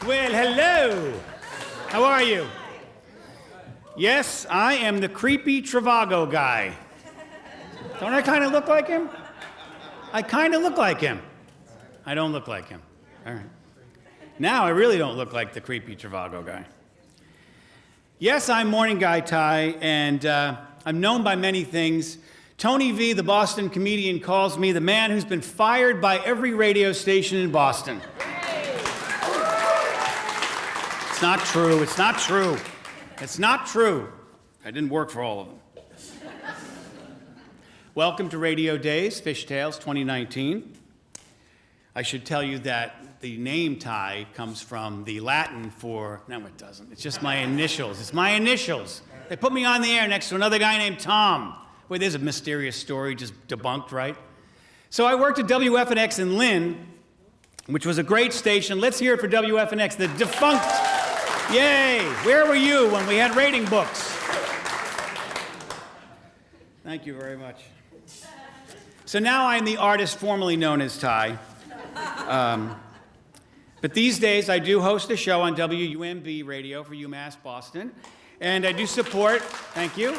Well, hello. How are you? Yes, I am the creepy Trivago guy. Don't I kind of look like him? I kind of look like him. I don't look like him. All right. Now I really don't look like the creepy Trivago guy. Yes, I'm Morning Guy Tai, and I'm known by many things. Tony V, the Boston comedian, calls me the man who's been fired by every radio station in Boston. It's not true. It's not true. It's not true. I didn't work for all of them. Welcome to Radio Days, Fishtails 2019. I should tell you that the name Tai comes from the Latin for, no it doesn't, it's just my initials. It's my initials. They put me on the air next to another guy named Tom. Wait, there's a mysterious story just debunked, right? So I worked at WFNX in Lynn, which was a great station. Let's hear it for WFNX, the defunct. Yay! Where were you when we had rating books? Thank you very much. So now I'm the artist formerly known as Tai. But these days I do host a show on WUMB radio for UMass Boston. And I do support, thank you,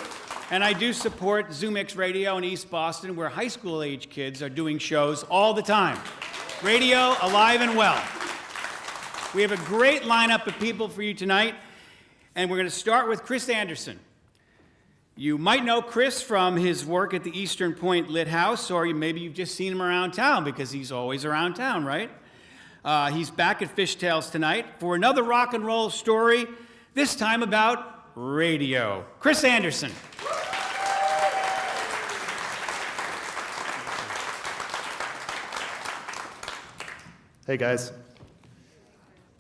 and I do support ZoomX Radio in East Boston, where high school age kids are doing shows all the time. Radio, alive and well. We have a great lineup of people for you tonight, and we're going to start with Chris Anderson. You might know Chris from his work at the Eastern Point Lit House, or maybe you've just seen him around town, because he's always around town, right? He's back at Fishtails tonight for another rock and roll story, this time about radio. Chris Anderson. Hey guys.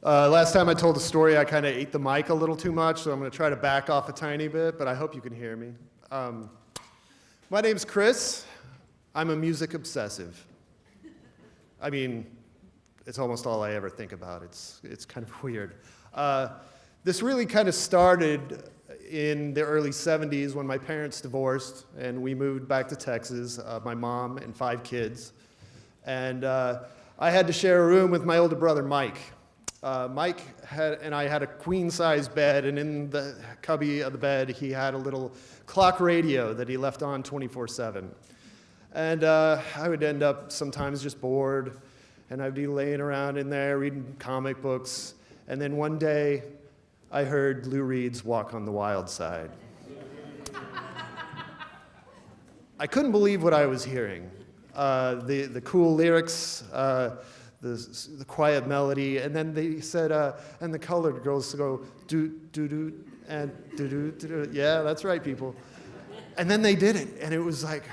Last time I told a story, I kind of ate the mic a little too much, so I'm going to try to back off a tiny bit, but I hope you can hear me. My name's Chris. I'm a music obsessive. I mean, it's almost all I ever think about. It's kind of weird. This really kind of started in the early 70s when my parents divorced, and we moved back to Texas, my mom and 5 kids. And I had to share a room with my older brother, Mike. Mike and I had a queen-size bed, and in the cubby of the bed, he had a little clock radio that he left on 24/7. And I would end up sometimes just bored, and I'd be laying around in there reading comic books, and then one day, I heard Lou Reed's Walk on the Wild Side. I couldn't believe what I was hearing. The cool lyrics, the quiet melody, and then they said, and the colored girls go, do, and do. Yeah, that's right, people. And then they did it, and it was like,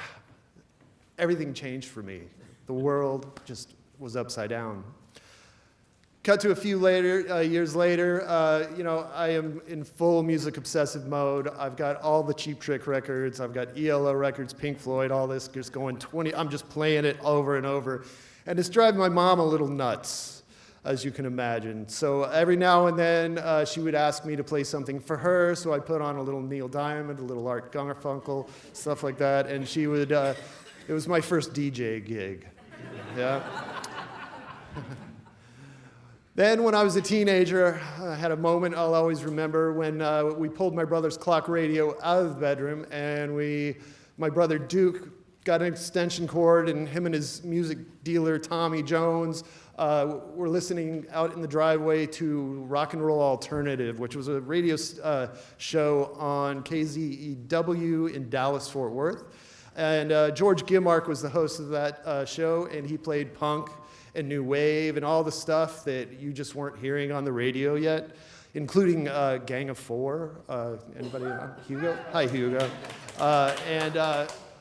everything changed for me. The world just was upside down. Cut to a few years later, I am in full music obsessive mode. I've got all the Cheap Trick records. I've got ELO records, Pink Floyd, all this, just going 20. I'm just playing it over and over. And it's driving my mom a little nuts, as you can imagine. So every now and then, she would ask me to play something for her, so I put on a little Neil Diamond, a little Art Garfunkel, stuff like that, and she would, it was my first DJ gig, yeah? Then when I was a teenager, I had a moment I'll always remember when we pulled my brother's clock radio out of the bedroom, and my brother Duke got an extension cord, and him and his music dealer, Tommy Jones, were listening out in the driveway to Rock and Roll Alternative, which was a radio show on KZEW in Dallas, Fort Worth. And George Gimmark was the host of that show, and he played punk and new wave and all the stuff that you just weren't hearing on the radio yet, including Gang of Four. Anybody? Hugo? Hi, Hugo.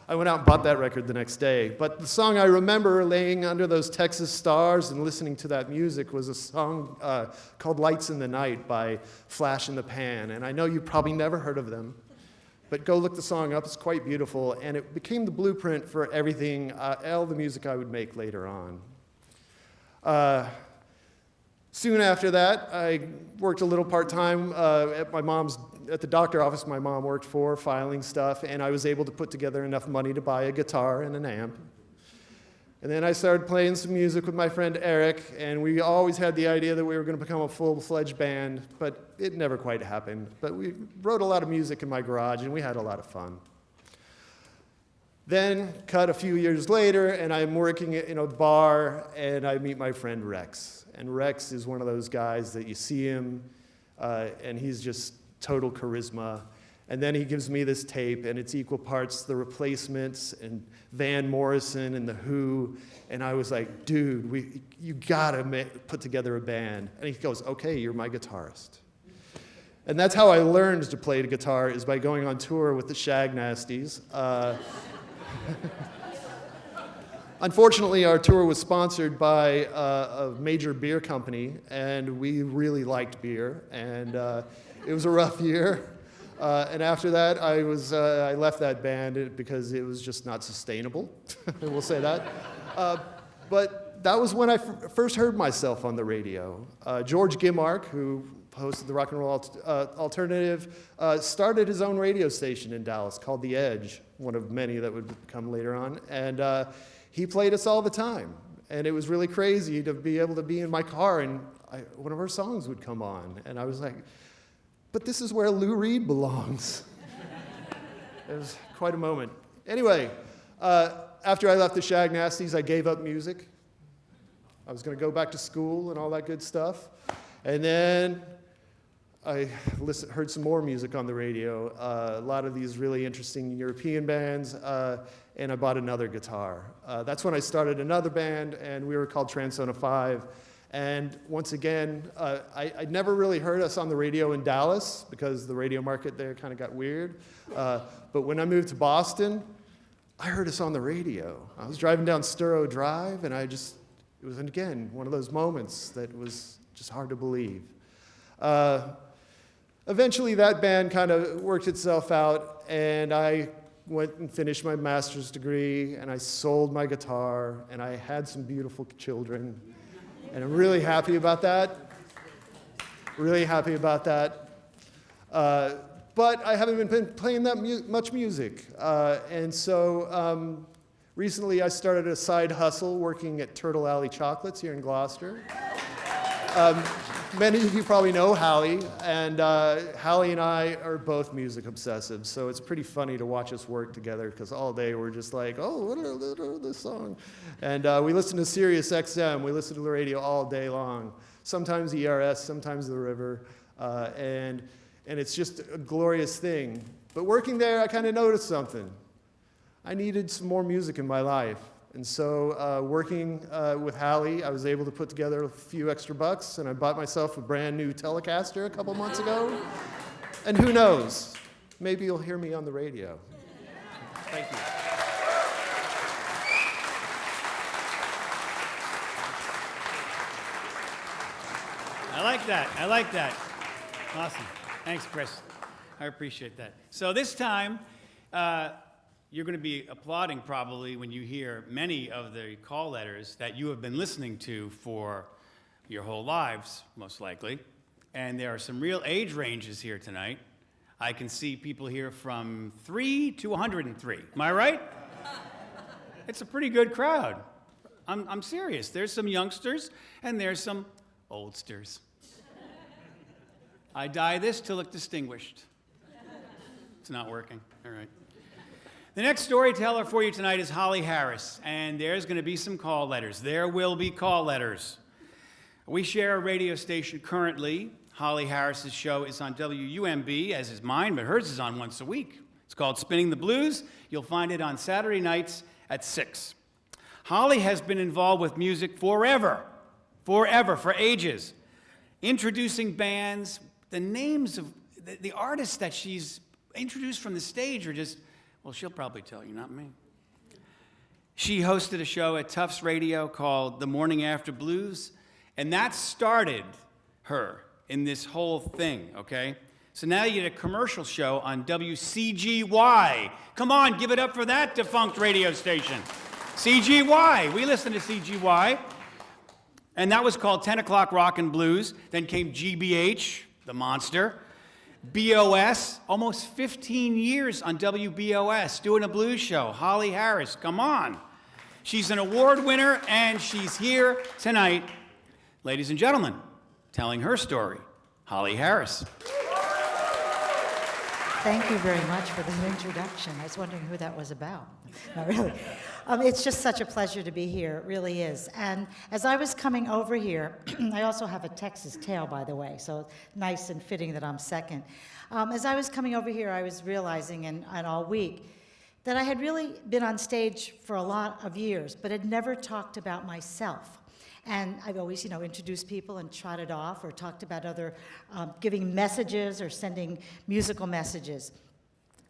I went out and bought that record the next day. But the song I remember laying under those Texas stars and listening to that music was a song called Lights in the Night by Flash in the Pan. And I know you've probably never heard of them, but go look the song up. It's quite beautiful. And it became the blueprint for everything, all the music I would make later on. Soon after that, I worked a little part-time at the doctor office my mom worked for, filing stuff, and I was able to put together enough money to buy a guitar and an amp. And then I started playing some music with my friend Eric, and we always had the idea that we were going to become a full-fledged band, but it never quite happened. But we wrote a lot of music in my garage, and we had a lot of fun. Then, cut a few years later, and I'm working in a bar, and I meet my friend Rex. And Rex is one of those guys that you see him, and he's just total charisma. And then he gives me this tape, and it's equal parts The Replacements and Van Morrison and The Who. And I was like, dude, you gotta put together a band. And he goes, okay, you're my guitarist. And that's how I learned to play the guitar, is by going on tour with the Shag Nasties. Unfortunately, our tour was sponsored by a major beer company, and we really liked beer, and it was a rough year. And after that, I left that band because it was just not sustainable. We'll say that. But that was when I first heard myself on the radio. George Gimmark, who hosted the Rock and Roll Alternative, started his own radio station in Dallas called The Edge, one of many that would come later on. And he played us all the time. And it was really crazy to be able to be in my car and one of our songs would come on. And I was like, but this is where Lou Reed belongs. It was quite a moment. Anyway, after I left the Shag Nasties, I gave up music. I was going to go back to school and all that good stuff. And then I heard some more music on the radio, a lot of these really interesting European bands, and I bought another guitar. That's when I started another band, and we were called Transona 5. And once again, I'd never really heard us on the radio in Dallas because the radio market there kind of got weird. But when I moved to Boston, I heard us on the radio. I was driving down Sturo Drive, and it was, again, one of those moments that was just hard to believe. Eventually, that band kind of worked itself out, and I went and finished my master's degree, and I sold my guitar, and I had some beautiful children. And I'm really happy about that. Really happy about that. But I haven't been playing that much music. And so recently I started a side hustle working at Turtle Alley Chocolates here in Gloucester. Many of you probably know Hallie, and Hallie and I are both music obsessives, so it's pretty funny to watch us work together because all day we're just like, oh, what are this song? And we listen to Sirius XM, we listen to the radio all day long, sometimes ERS, sometimes The River, and it's just a glorious thing. But working there, I kind of noticed something. I needed some more music in my life. And so working with Hallie, I was able to put together a few extra bucks, and I bought myself a brand new Telecaster a couple months ago. And who knows, maybe you'll hear me on the radio. Thank you. I like that. I like that. Awesome. Thanks, Chris. I appreciate that. So this time, you're going to be applauding probably when you hear many of the call letters that you have been listening to for your whole lives, most likely. And there are some real age ranges here tonight. I can see people here from 3 to 103. Am I right? It's a pretty good crowd. I'm serious. There's some youngsters and there's some oldsters. I dye this to look distinguished. It's not working. All right. The next storyteller for you tonight is Holly Harris, and there's going to be some call letters. There will be call letters. We share a radio station currently. Holly Harris's show is on WUMB, as is mine, but hers is on once a week. It's called Spinning the Blues. You'll find it on Saturday nights at 6. Holly has been involved with music forever, for ages. Introducing bands, the names of the artists that she's introduced from the stage are just, well, she'll probably tell you, not me. She hosted a show at Tufts Radio called The Morning After Blues, and that started her in this whole thing, okay? So now you get a commercial show on WCGY. Come on, give it up for that defunct radio station. CGY, we listen to CGY. And that was called 10 O'Clock Rock and Blues. Then came GBH, the monster. BOS, almost 15 years on WBOS, doing a blues show. Holly Harris, come on. She's an award winner, and she's here tonight, ladies and gentlemen, telling her story, Holly Harris. Thank you very much for the introduction. I was wondering who that was about. No, really. It's just such a pleasure to be here. It really is. And as I was coming over here, I also have a Texas tail, by the way, so nice and fitting that I'm second. As I was coming over here, I was realizing, and all week, that I had really been on stage for a lot of years, but had never talked about myself. And I've always, introduced people and trotted off or talked about other, giving messages or sending musical messages.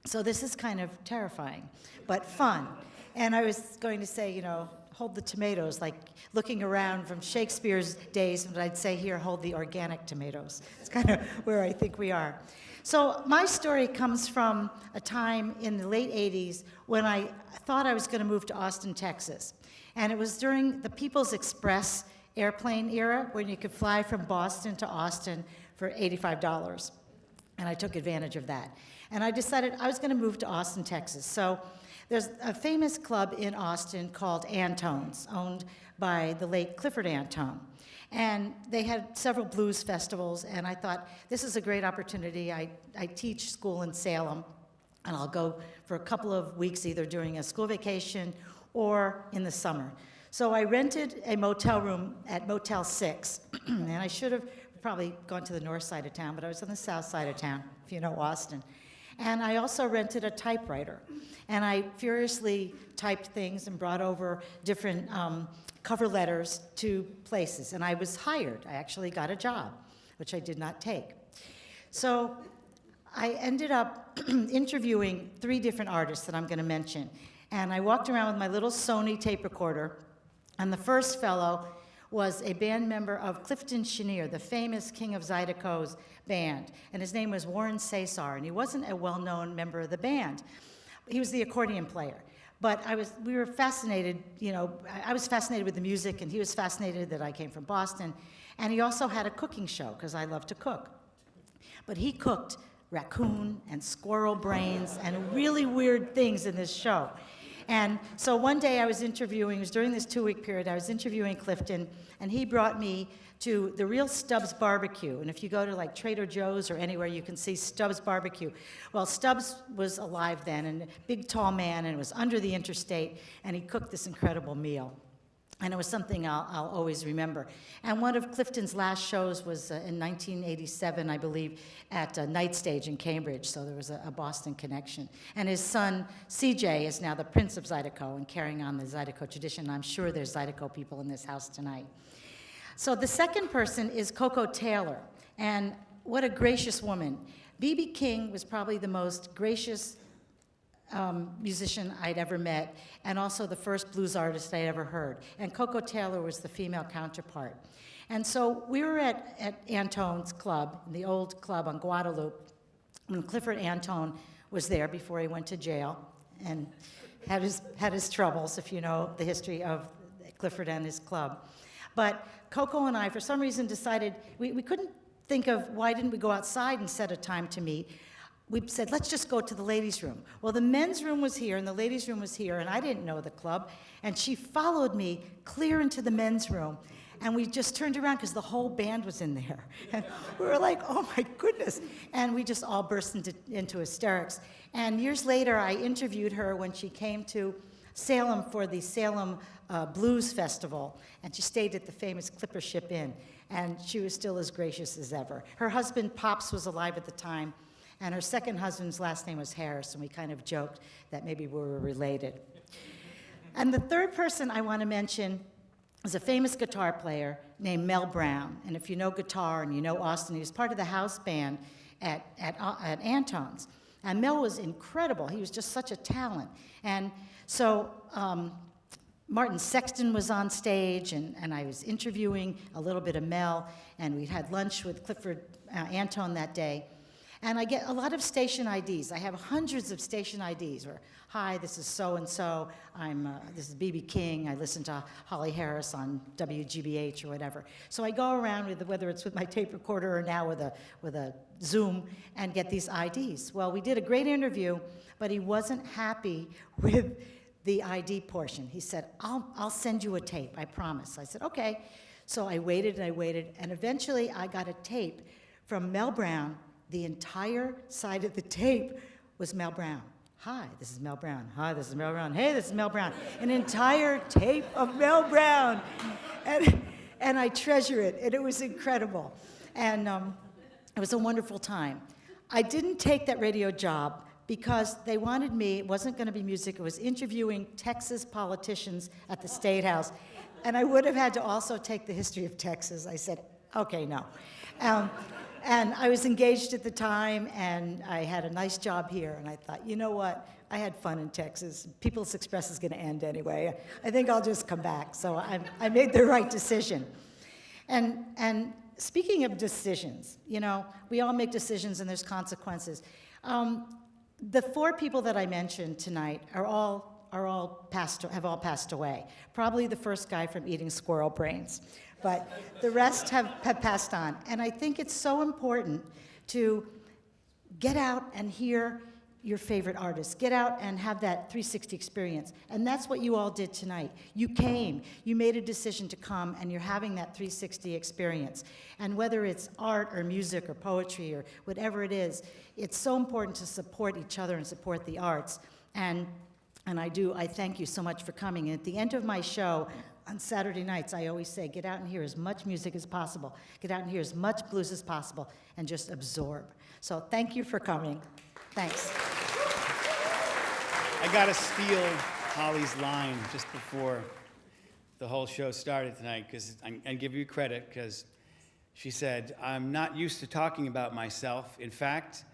So this is kind of terrifying, but fun. And I was going to say, hold the tomatoes, like looking around from Shakespeare's days, and I'd say here, hold the organic tomatoes. It's kind of where I think we are. So my story comes from a time in the late 80s when I thought I was going to move to Austin, Texas. And it was during the People's Express airplane era when you could fly from Boston to Austin for $85. And I took advantage of that. And I decided I was going to move to Austin, Texas. So there's a famous club in Austin called Antone's, owned by the late Clifford Antone. And they had several blues festivals, and I thought, this is a great opportunity. I teach school in Salem, and I'll go for a couple of weeks either during a school vacation or in the summer. So I rented a motel room at Motel 6, and I should have probably gone to the north side of town, but I was on the south side of town, if you know Austin. And I also rented a typewriter, and I furiously typed things and brought over different cover letters to places, and I was hired. I actually got a job, which I did not take. So I ended up interviewing 3 different artists that I'm going to mention. And I walked around with my little Sony tape recorder, and the first fellow was a band member of Clifton Chenier, the famous King of Zydeco's band, and his name was Warren Cesar, and he wasn't a well-known member of the band. He was the accordion player. But we were fascinated, I was fascinated with the music, and he was fascinated that I came from Boston, and he also had a cooking show, because I love to cook. But he cooked raccoon and squirrel brains and really weird things in this show. And so one day I was interviewing, it was during this 2-week period, I was interviewing Clifton, and he brought me to the real Stubbs Barbecue. And if you go to like Trader Joe's or anywhere, you can see Stubbs Barbecue. Well, Stubbs was alive then, and a big tall man, and it was under the interstate, and he cooked this incredible meal. And it was something I'll always remember. And one of Clifton's last shows was in 1987, I believe, at Night Stage in Cambridge, so there was a Boston connection. And his son, CJ, is now the Prince of Zydeco and carrying on the Zydeco tradition. I'm sure there's Zydeco people in this house tonight. So the second person is Coco Taylor, and what a gracious woman. B.B. King was probably the most gracious musician I'd ever met, and also the first blues artist I'd ever heard. And Coco Taylor was the female counterpart. And so we were at Antone's club, the old club on Guadalupe, when Clifford Antone was there before he went to jail and had his troubles, if you know the history of Clifford and his club. But Coco and I, for some reason, decided we couldn't think of why didn't we go outside and set a time to meet. We said, let's just go to the ladies' room. Well, the men's room was here, and the ladies' room was here, and I didn't know the club. And she followed me clear into the men's room, and we just turned around because the whole band was in there. And we were like, oh, my goodness. And we just all burst into hysterics. And years later, I interviewed her when she came to Salem for the Salem Blues Festival, and she stayed at the famous Clipper Ship Inn, and she was still as gracious as ever. Her husband, Pops, was alive at the time, and her second husband's last name was Harris, and we kind of joked that maybe we were related. And the third person I want to mention is a famous guitar player named Mel Brown. And if you know guitar and you know Austin, he was part of the house band at Antone's. And Mel was incredible. He was just such a talent. And so Martin Sexton was on stage, and I was interviewing a little bit of Mel, and we had lunch with Clifford Antone that day. And I get a lot of station IDs. I have hundreds of station IDs where, hi, this is so-and-so, this is B.B. King, I listen to Holly Harris on WGBH or whatever. So I go around, whether it's with my tape recorder or now with a Zoom, and get these IDs. Well, we did a great interview, but he wasn't happy with the ID portion. He said, I'll send you a tape, I promise. I said, okay. So I waited, and eventually I got a tape from Mel Brown. The entire side of the tape was Mel Brown. Hi, this is Mel Brown. Hi, this is Mel Brown. Hey, this is Mel Brown. An entire tape of Mel Brown. And I treasure it, and it was incredible. And it was a wonderful time. I didn't take that radio job because they wanted me, it wasn't going to be music, it was interviewing Texas politicians at the State House. And I would have had to also take the history of Texas. I said, okay, no. And I was engaged at the time, and I had a nice job here, and I thought, you know what? I had fun in Texas. People's Express is going to end anyway. I think I'll just come back. So I made the right decision. And speaking of decisions, you know, we all make decisions, and there's consequences. The 4 people that I mentioned tonight have all passed away. Probably the first guy from eating squirrel brains. But the rest have passed on. And I think it's so important to get out and hear your favorite artists. Get out and have that 360 experience. And that's what you all did tonight. You came, you made a decision to come, and you're having that 360 experience. And whether it's art or music or poetry or whatever it is, it's so important to support each other and support the arts. And I thank you so much for coming. And at the end of my show, on Saturday nights, I always say, get out and hear as much music as possible. Get out and hear as much blues as possible, and just absorb. So thank you for coming. Thanks. I got to steal Holly's line just before the whole show started tonight, because I give you credit, because she said, I'm not used to talking about myself. In fact,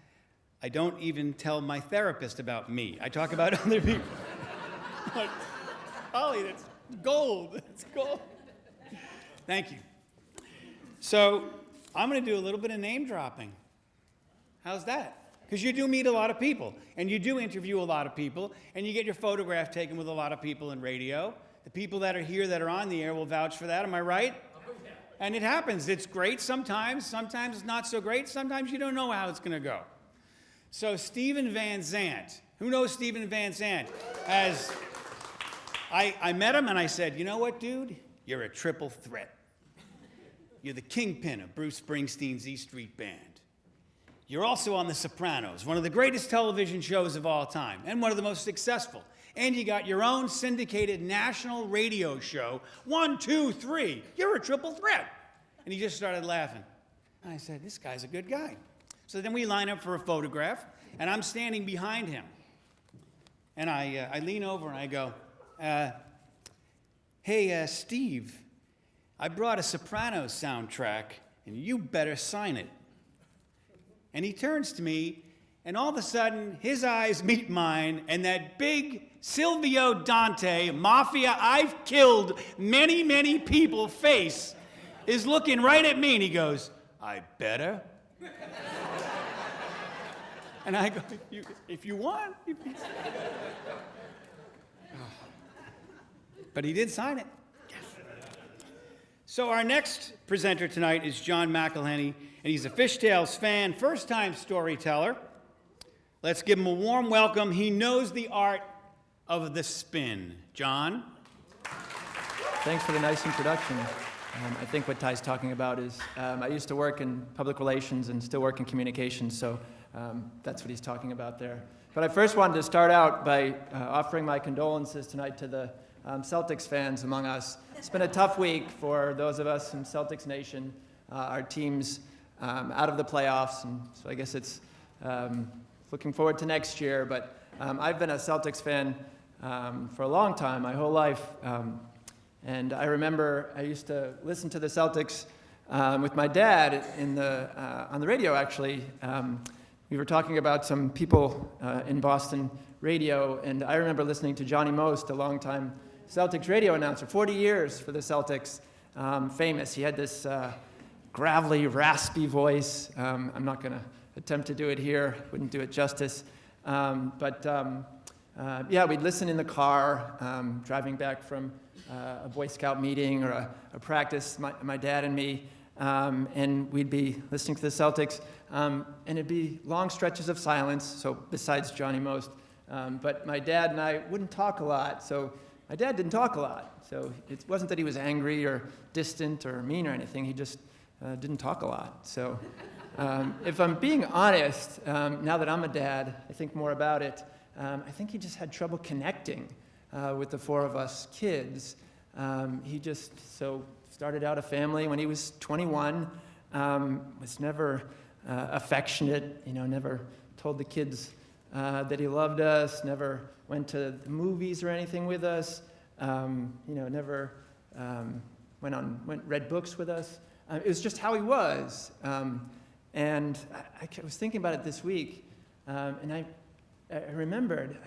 I don't even tell my therapist about me. I talk about other people. Like, Holly, that's gold. It's gold. Thank you. So I'm going to do a little bit of name dropping. How's that? Because you do meet a lot of people, and you do interview a lot of people, and you get your photograph taken with a lot of people in radio. The people that are here that are on the air will vouch for that. Am I right? Oh, yeah. And it happens. It's great sometimes. Sometimes it's not so great. Sometimes you don't know how it's going to go. So Stephen Van Zandt. Who knows Stephen Van Zandt? As I met him, and I said, you know what, dude? You're a triple threat. You're the kingpin of Bruce Springsteen's E Street Band. You're also on The Sopranos, one of the greatest television shows of all time, and one of the most successful. And you got your own syndicated national radio show, 1, 2, 3. You're a triple threat. And he just started laughing. And I said, this guy's a good guy. So then we line up for a photograph, and I'm standing behind him. And I lean over and I go, hey, Steve, I brought a Sopranos soundtrack, and you better sign it. And he turns to me, and all of a sudden, his eyes meet mine, and that big Silvio Dante, Mafia, I've killed many, many people face is looking right at me, and he goes, I better. And I go, if you want. But he did sign it. Yes. So our next presenter tonight is John McElhenny, and he's a Fishtails fan, first-time storyteller. Let's give him a warm welcome. He knows the art of the spin. John? Thanks for the nice introduction. I think what Ty's talking about is, I used to work in public relations and still work in communications, so that's what he's talking about there. But I first wanted to start out by offering my condolences tonight to the Celtics fans among us. It's been a tough week for those of us in Celtics Nation. Our team's out of the playoffs, and so I guess it's looking forward to next year. But I've been a Celtics fan for a long time, my whole life. And I remember I used to listen to the Celtics with my dad on the radio, actually. We were talking about some people in Boston radio, and I remember listening to Johnny Most, a longtime Celtics radio announcer, 40 years for the Celtics, famous. He had this gravelly, raspy voice. I'm not going to attempt to do it here, wouldn't do it justice. Yeah, we'd listen in the car, driving back from a Boy Scout meeting or a practice, my dad and me, and we'd be listening to the Celtics, and it'd be long stretches of silence, so besides Johnny Most, But my dad and I wouldn't talk a lot, so my dad didn't talk a lot. So it wasn't that he was angry or distant or mean or anything, he just didn't talk a lot. So if I'm being honest, now that I'm a dad, I think more about it, I think he just had trouble connecting with the four of us kids. He just started out a family when he was 21, was never affectionate, never told the kids that he loved us, never went to the movies or anything with us, never read books with us. It was just how he was. And I was thinking about it this week, and I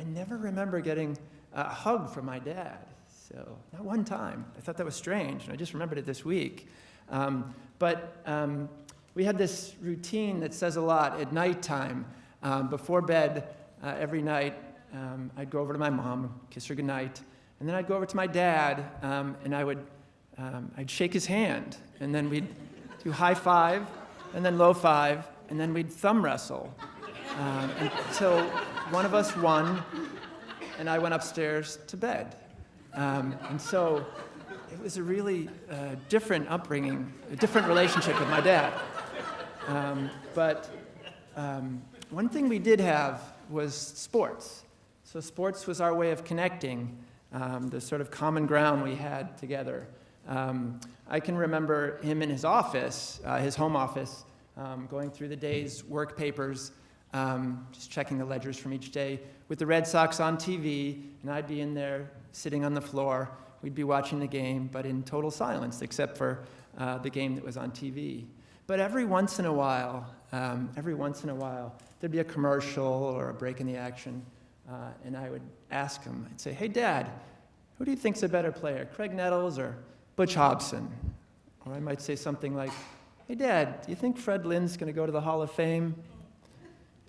never remember getting a hug from my dad. So, not one time. I thought that was strange, and I just remembered it this week. But we had this routine that says a lot at nighttime. Before bed, every night, I'd go over to my mom, kiss her goodnight, and then I'd go over to my dad, and I'd shake his hand, and then we'd do high five, and then low five, and then we'd thumb wrestle until one of us won, and I went upstairs to bed. And so it was a really different upbringing, a different relationship with my dad. But one thing we did have was sports. So sports was our way of connecting, the sort of common ground we had together. I can remember him in his office, his home office, going through the day's work papers, just checking the ledgers from each day, with the Red Sox on TV, and I'd be in there sitting on the floor. We'd be watching the game, but in total silence, except for the game that was on TV. But every once in a while, there'd be a commercial or a break in the action, and I would ask him, I'd say, "Hey, Dad, who do you think's a better player, Craig Nettles or Butch Hobson?" Or I might say something like, "Hey, Dad, do you think Fred Lynn's going to go to the Hall of Fame?"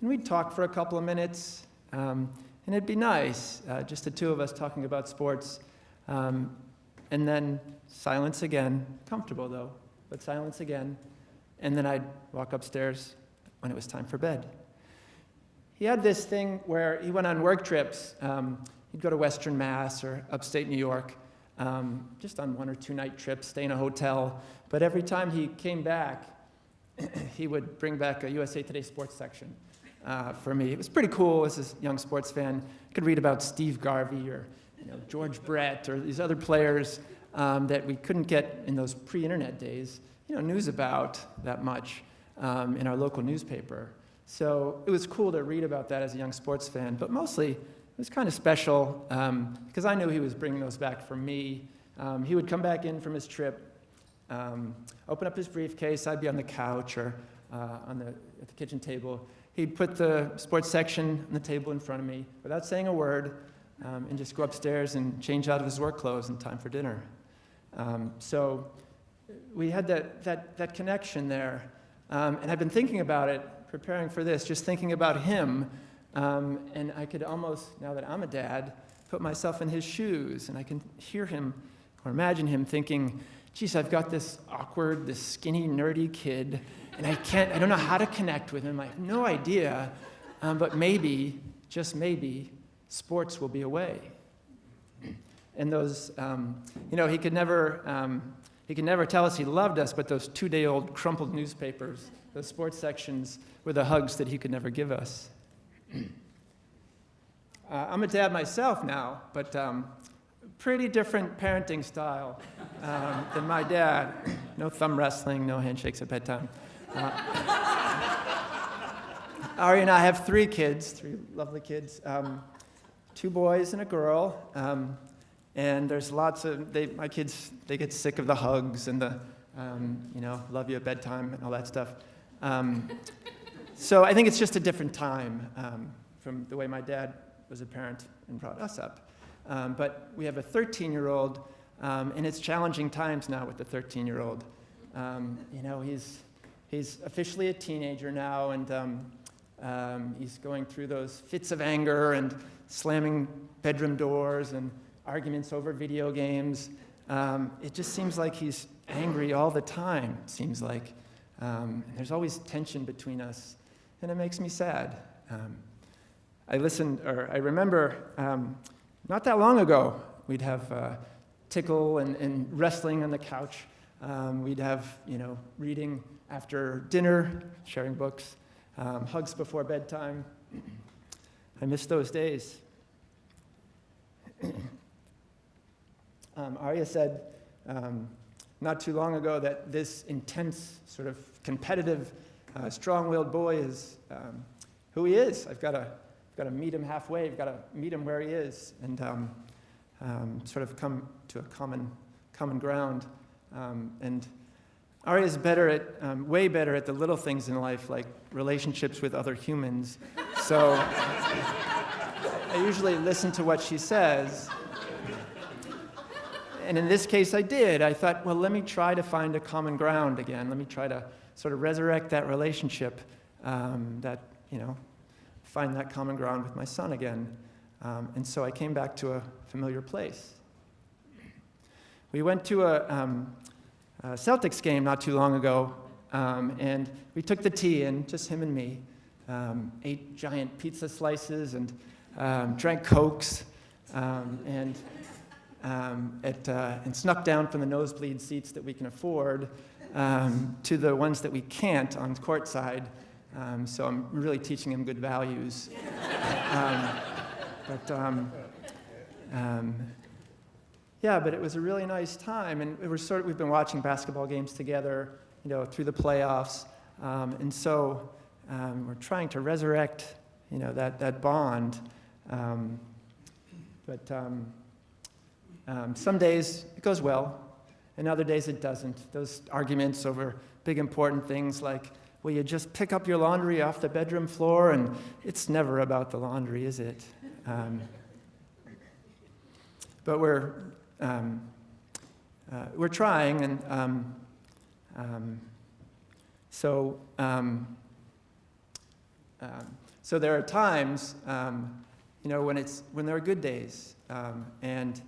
And we'd talk for a couple of minutes, and it'd be nice, just the two of us talking about sports. And then silence again, comfortable though, but silence again. And then I'd walk upstairs when it was time for bed. He had this thing where he went on work trips. He'd go to Western Mass or upstate New York, just on 1 or 2 night trips, stay in a hotel. But every time he came back, he would bring back a USA Today sports section for me. It was pretty cool as a young sports fan. I could read about Steve Garvey or George Brett or these other players that we couldn't get in those pre-internet days, news about that much in our local newspaper. So it was cool to read about that as a young sports fan, but mostly it was kind of special because I knew he was bringing those back for me. He would come back in from his trip, open up his briefcase. I'd be on the couch or at the kitchen table. He'd put the sports section on the table in front of me without saying a word, and just go upstairs and change out of his work clothes in time for dinner. So we had that connection there. And I've been thinking about it, preparing for this, just thinking about him. And I could almost, now that I'm a dad, put myself in his shoes. And I can hear him or imagine him thinking, geez, I've got this awkward, this skinny, nerdy kid, and I don't know how to connect with him. I have no idea. But maybe, just maybe, sports will be a way. And those, he could never tell us he loved us, but those 2-day-old crumpled newspapers, those sports sections, were the hugs that he could never give us. I'm a dad myself now, but pretty different parenting style than my dad. No thumb wrestling, no handshakes at bedtime. Ari and I have 3 kids, 3 lovely kids. 2 boys and a girl, and there's lots of, my kids, they get sick of the hugs and the, love you at bedtime and all that stuff. So I think it's just a different time from the way my dad was a parent and brought us up. But we have a 13-year-old, and it's challenging times now with the 13-year-old. He's officially a teenager now, and he's going through those fits of anger and slamming bedroom doors and arguments over video games. It just seems like he's angry all the time, it seems like. And there's always tension between us, and it makes me sad. I remember not that long ago, we'd have tickle and wrestling on the couch. We'd have, reading after dinner, sharing books, hugs before bedtime. I miss those days. Arya said not too long ago that this intense, sort of competitive, strong-willed boy is who he is. I've got to meet him halfway. I've got to meet him where he is, and sort of come to a common ground. And Arya's way better at the little things in life, like relationships with other humans. So I usually listen to what she says. And in this case, I did. I thought, well, let me try to find a common ground again. Let me try to sort of resurrect that relationship, find that common ground with my son again. And so I came back to a familiar place. We went to a Celtics game not too long ago, and we took the tea in, just him and me, ate giant pizza slices and drank Cokes, and snuck down from the nosebleed seats that we can afford to the ones that we can't on courtside. So I'm really teaching him good values. But it was a really nice time, and we've been watching basketball games together, through the playoffs, and so we're trying to resurrect, that bond. Some days it goes well, and other days it doesn't. Those arguments over big important things like, will you just pick up your laundry off the bedroom floor? And it's never about the laundry, is it? But we're trying, and so there are times, when there are good days, and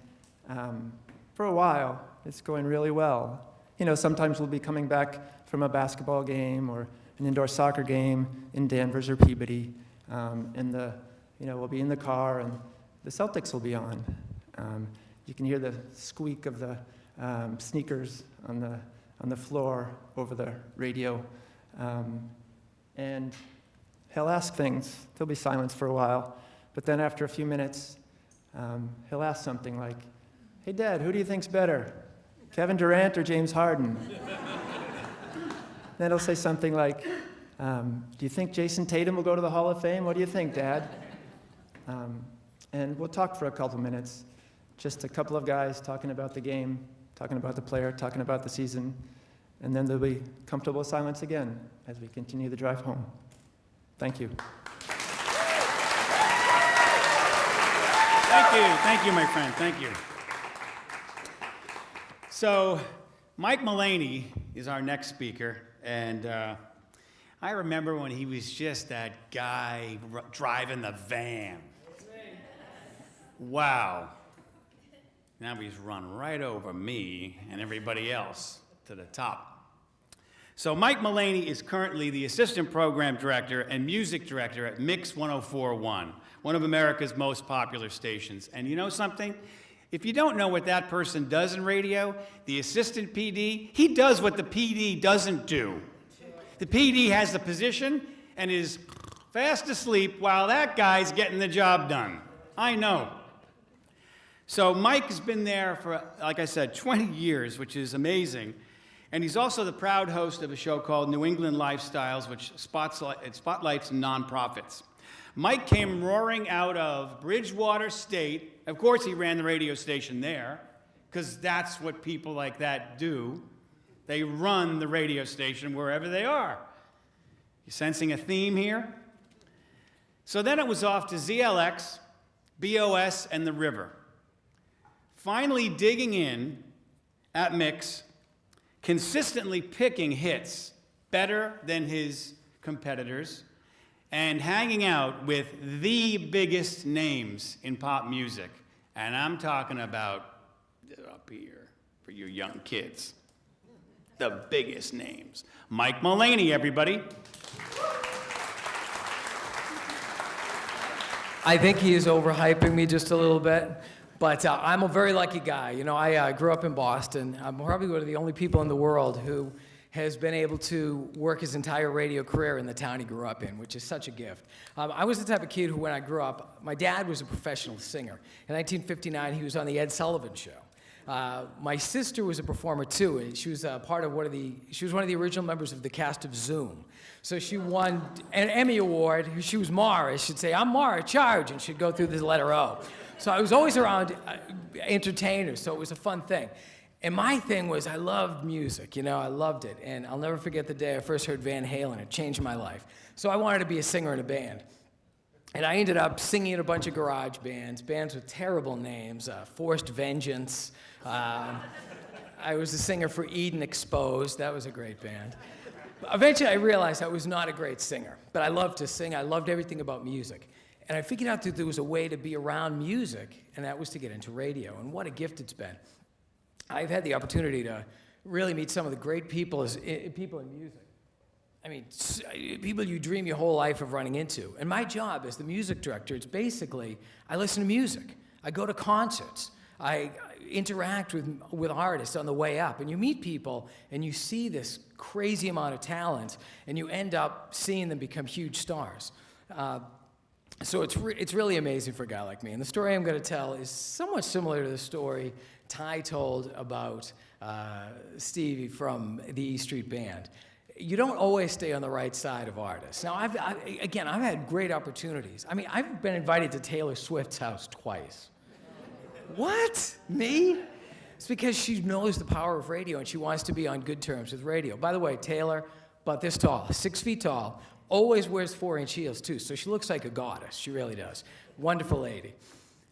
for a while it's going really well. Sometimes we'll be coming back from a basketball game or an indoor soccer game in Danvers or Peabody, and we'll be in the car and the Celtics will be on. You can hear the squeak of the sneakers on the floor over the radio, and he'll ask things. There'll be silence for a while, but then after a few minutes, he'll ask something like, "Hey, Dad, who do you think's better, Kevin Durant or James Harden?" Then he'll say something like, "Do you think Jason Tatum will go to the Hall of Fame? What do you think, Dad?" And we'll talk for a couple minutes. Just a couple of guys talking about the game, talking about the player, talking about the season, and then there'll be comfortable silence again as we continue the drive home. Thank you. Thank you, my friend, thank you. So, Mike Mullaney is our next speaker, and I remember when he was just that guy driving the van. Wow. Now he's run right over me and everybody else to the top. So Mike Mullaney is currently the Assistant Program Director and Music Director at Mix 104.1, one of America's most popular stations. And you know something? If you don't know what that person does in radio, the Assistant PD, he does what the PD doesn't do. The PD has the position and is fast asleep while that guy's getting the job done. I know. So Mike has been there for, like I said, 20 years, which is amazing. And he's also the proud host of a show called New England Lifestyles, which spotlights nonprofits. Mike came roaring out of Bridgewater State. Of course, he ran the radio station there, because that's what people like that do. They run the radio station wherever they are. You sensing a theme here? So then it was off to ZLX, BOS, and the River. Finally digging in at Mix, consistently picking hits better than his competitors, and hanging out with the biggest names in pop music. And I'm talking about up here for you young kids. The biggest names. Mike Mullaney, everybody. I think he is overhyping me just a little bit, but I'm a very lucky guy. You know, I grew up in Boston. I'm probably one of the only people in the world who has been able to work his entire radio career in the town he grew up in, which is such a gift. I was the type of kid who, when I grew up, my dad was a professional singer. In 1959, he was on the Ed Sullivan Show. My sister was a performer too, and she was she was one of the original members of the cast of Zoom. So she won an Emmy Award. She was Mara. She'd say, "I'm Mara, charge," and she'd go through the letter O. So I was always around entertainers, so it was a fun thing. And my thing was, I loved music, you know, I loved it. And I'll never forget the day I first heard Van Halen. It changed my life. So I wanted to be a singer in a band. And I ended up singing in a bunch of garage bands with terrible names, Forced Vengeance. I was the singer for Eden Exposed. That was a great band. Eventually, I realized I was not a great singer, but I loved to sing. I loved everything about music. And I figured out that there was a way to be around music, and that was to get into radio. And what a gift it's been. I've had the opportunity to really meet some of the great people in music. I mean, people you dream your whole life of running into. And my job as the music director, it's basically, I listen to music. I go to concerts. I interact with artists on the way up. And you meet people, and you see this crazy amount of talent, and you end up seeing them become huge stars. So it's really amazing for a guy like me. And the story I'm going to tell is somewhat similar to the story Tai told about Stevie from the E Street Band. You don't always stay on the right side of artists. Now, I've had great opportunities. I mean, I've been invited to Taylor Swift's house twice. What? Me? It's because she knows the power of radio and she wants to be on good terms with radio. By the way, Taylor, about this tall, 6 feet tall, always wears 4-inch heels too, so she looks like a goddess. She really does. Wonderful lady.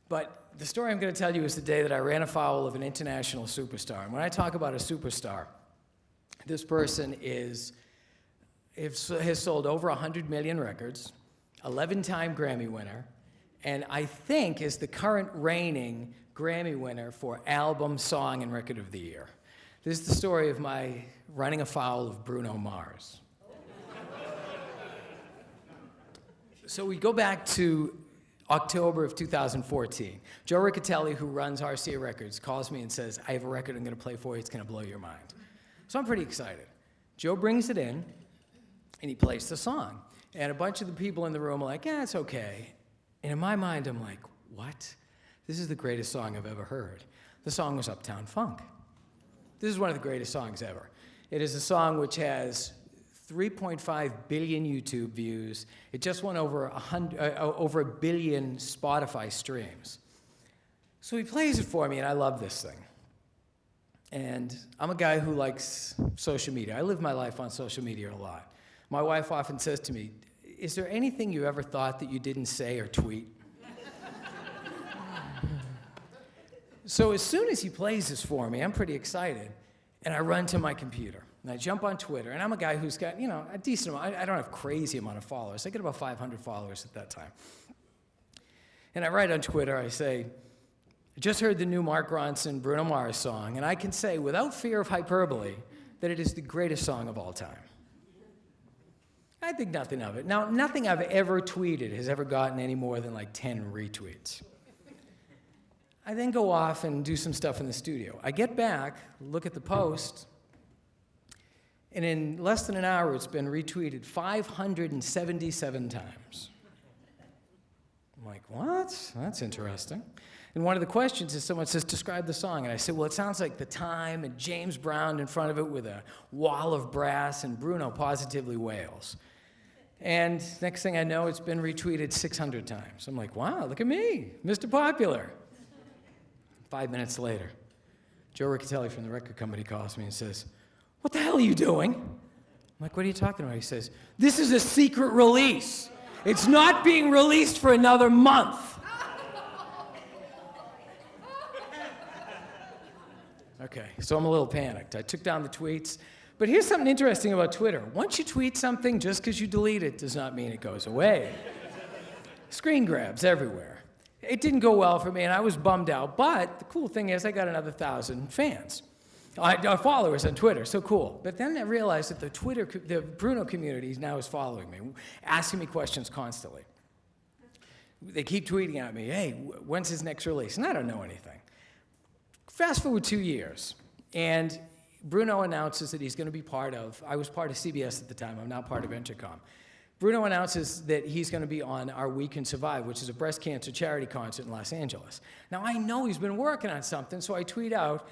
But the story I'm going to tell you is the day that I ran afoul of an international superstar. And when I talk about a superstar, this person has sold over 100 million records, 11-time Grammy winner, and I think is the current reigning Grammy winner for Album, Song, and Record of the Year. This is the story of my running afoul of Bruno Mars. So we go back to October of 2014. Joe Riccatelli, who runs RCA Records, calls me and says, "I have a record I'm going to play for you. It's going to blow your mind." So I'm pretty excited. Joe brings it in, and he plays the song. And a bunch of the people in the room are like, "Yeah, it's okay." And in my mind, I'm like, what? This is the greatest song I've ever heard. The song was Uptown Funk. This is one of the greatest songs ever. It is a song which has 3.5 billion YouTube views. It just went over a billion Spotify streams. So he plays it for me, and I love this thing. And I'm a guy who likes social media. I live my life on social media a lot. My wife often says to me, "Is there anything you ever thought that you didn't say or tweet?" So as soon as he plays this for me, I'm pretty excited, and I run to my computer. And I jump on Twitter, and I'm a guy who's got, you know, a decent amount. I don't have crazy amount of followers. I get about 500 followers at that time. And I write on Twitter, I say, "I just heard the new Mark Ronson, Bruno Mars song, and I can say without fear of hyperbole that it is the greatest song of all time." I think nothing of it. Now, nothing I've ever tweeted has ever gotten any more than like 10 retweets. I then go off and do some stuff in the studio. I get back, look at the post, and in less than an hour, it's been retweeted 577 times. I'm like, what? That's interesting. And one of the questions is someone says, "Describe the song." And I say, "Well, it sounds like The Time and James Brown in front of it with a wall of brass, and Bruno positively wails." And next thing I know, it's been retweeted 600 times. I'm like, wow, look at me, Mr. Popular. 5 minutes later, Joe Riccatelli from the record company calls me and says, "What the hell are you doing?" I'm like, "What are you talking about?" He says, "This is a secret release. It's not being released for another month." Okay, so I'm a little panicked. I took down the tweets. But here's something interesting about Twitter. Once you tweet something, just because you delete it does not mean it goes away. Screen grabs everywhere. It didn't go well for me, and I was bummed out. But the cool thing is I got another 1,000 fans. Followers on Twitter, so cool. But then I realized that the Bruno community now is following me, asking me questions constantly. they keep tweeting at me, hey, when's his next release? And I don't know anything. Fast forward 2 years, and Bruno announces that he's going to be I was part of CBS at the time, I'm now part of Intercom. Bruno announces that he's going to be on our We Can Survive, which is a breast cancer charity concert in Los Angeles. Now, I know he's been working on something, so I tweet out,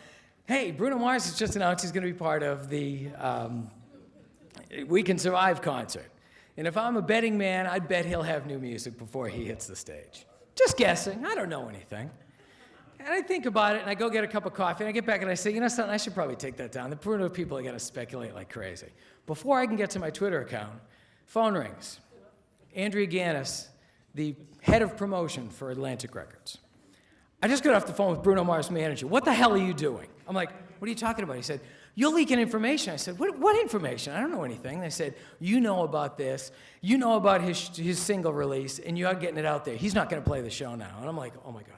hey, Bruno Mars has just announced he's going to be part of the We Can Survive concert. And if I'm a betting man, I'd bet he'll have new music before he hits the stage. Just guessing. I don't know anything. And I think about it, and I go get a cup of coffee, and I get back and I say, you know something, I should probably take that down. The Bruno people are going to speculate like crazy. Before I can get to my Twitter account, phone rings. Andrea Gannis, the head of promotion for Atlantic Records. I just got off the phone with Bruno Mars' manager. What the hell are you doing? I'm like, what are you talking about? He said, you're leaking information. I said, what information? I don't know anything. They said, you know about this. You know about his single release, and you're getting it out there. He's not going to play the show now. And I'm like, oh, my God.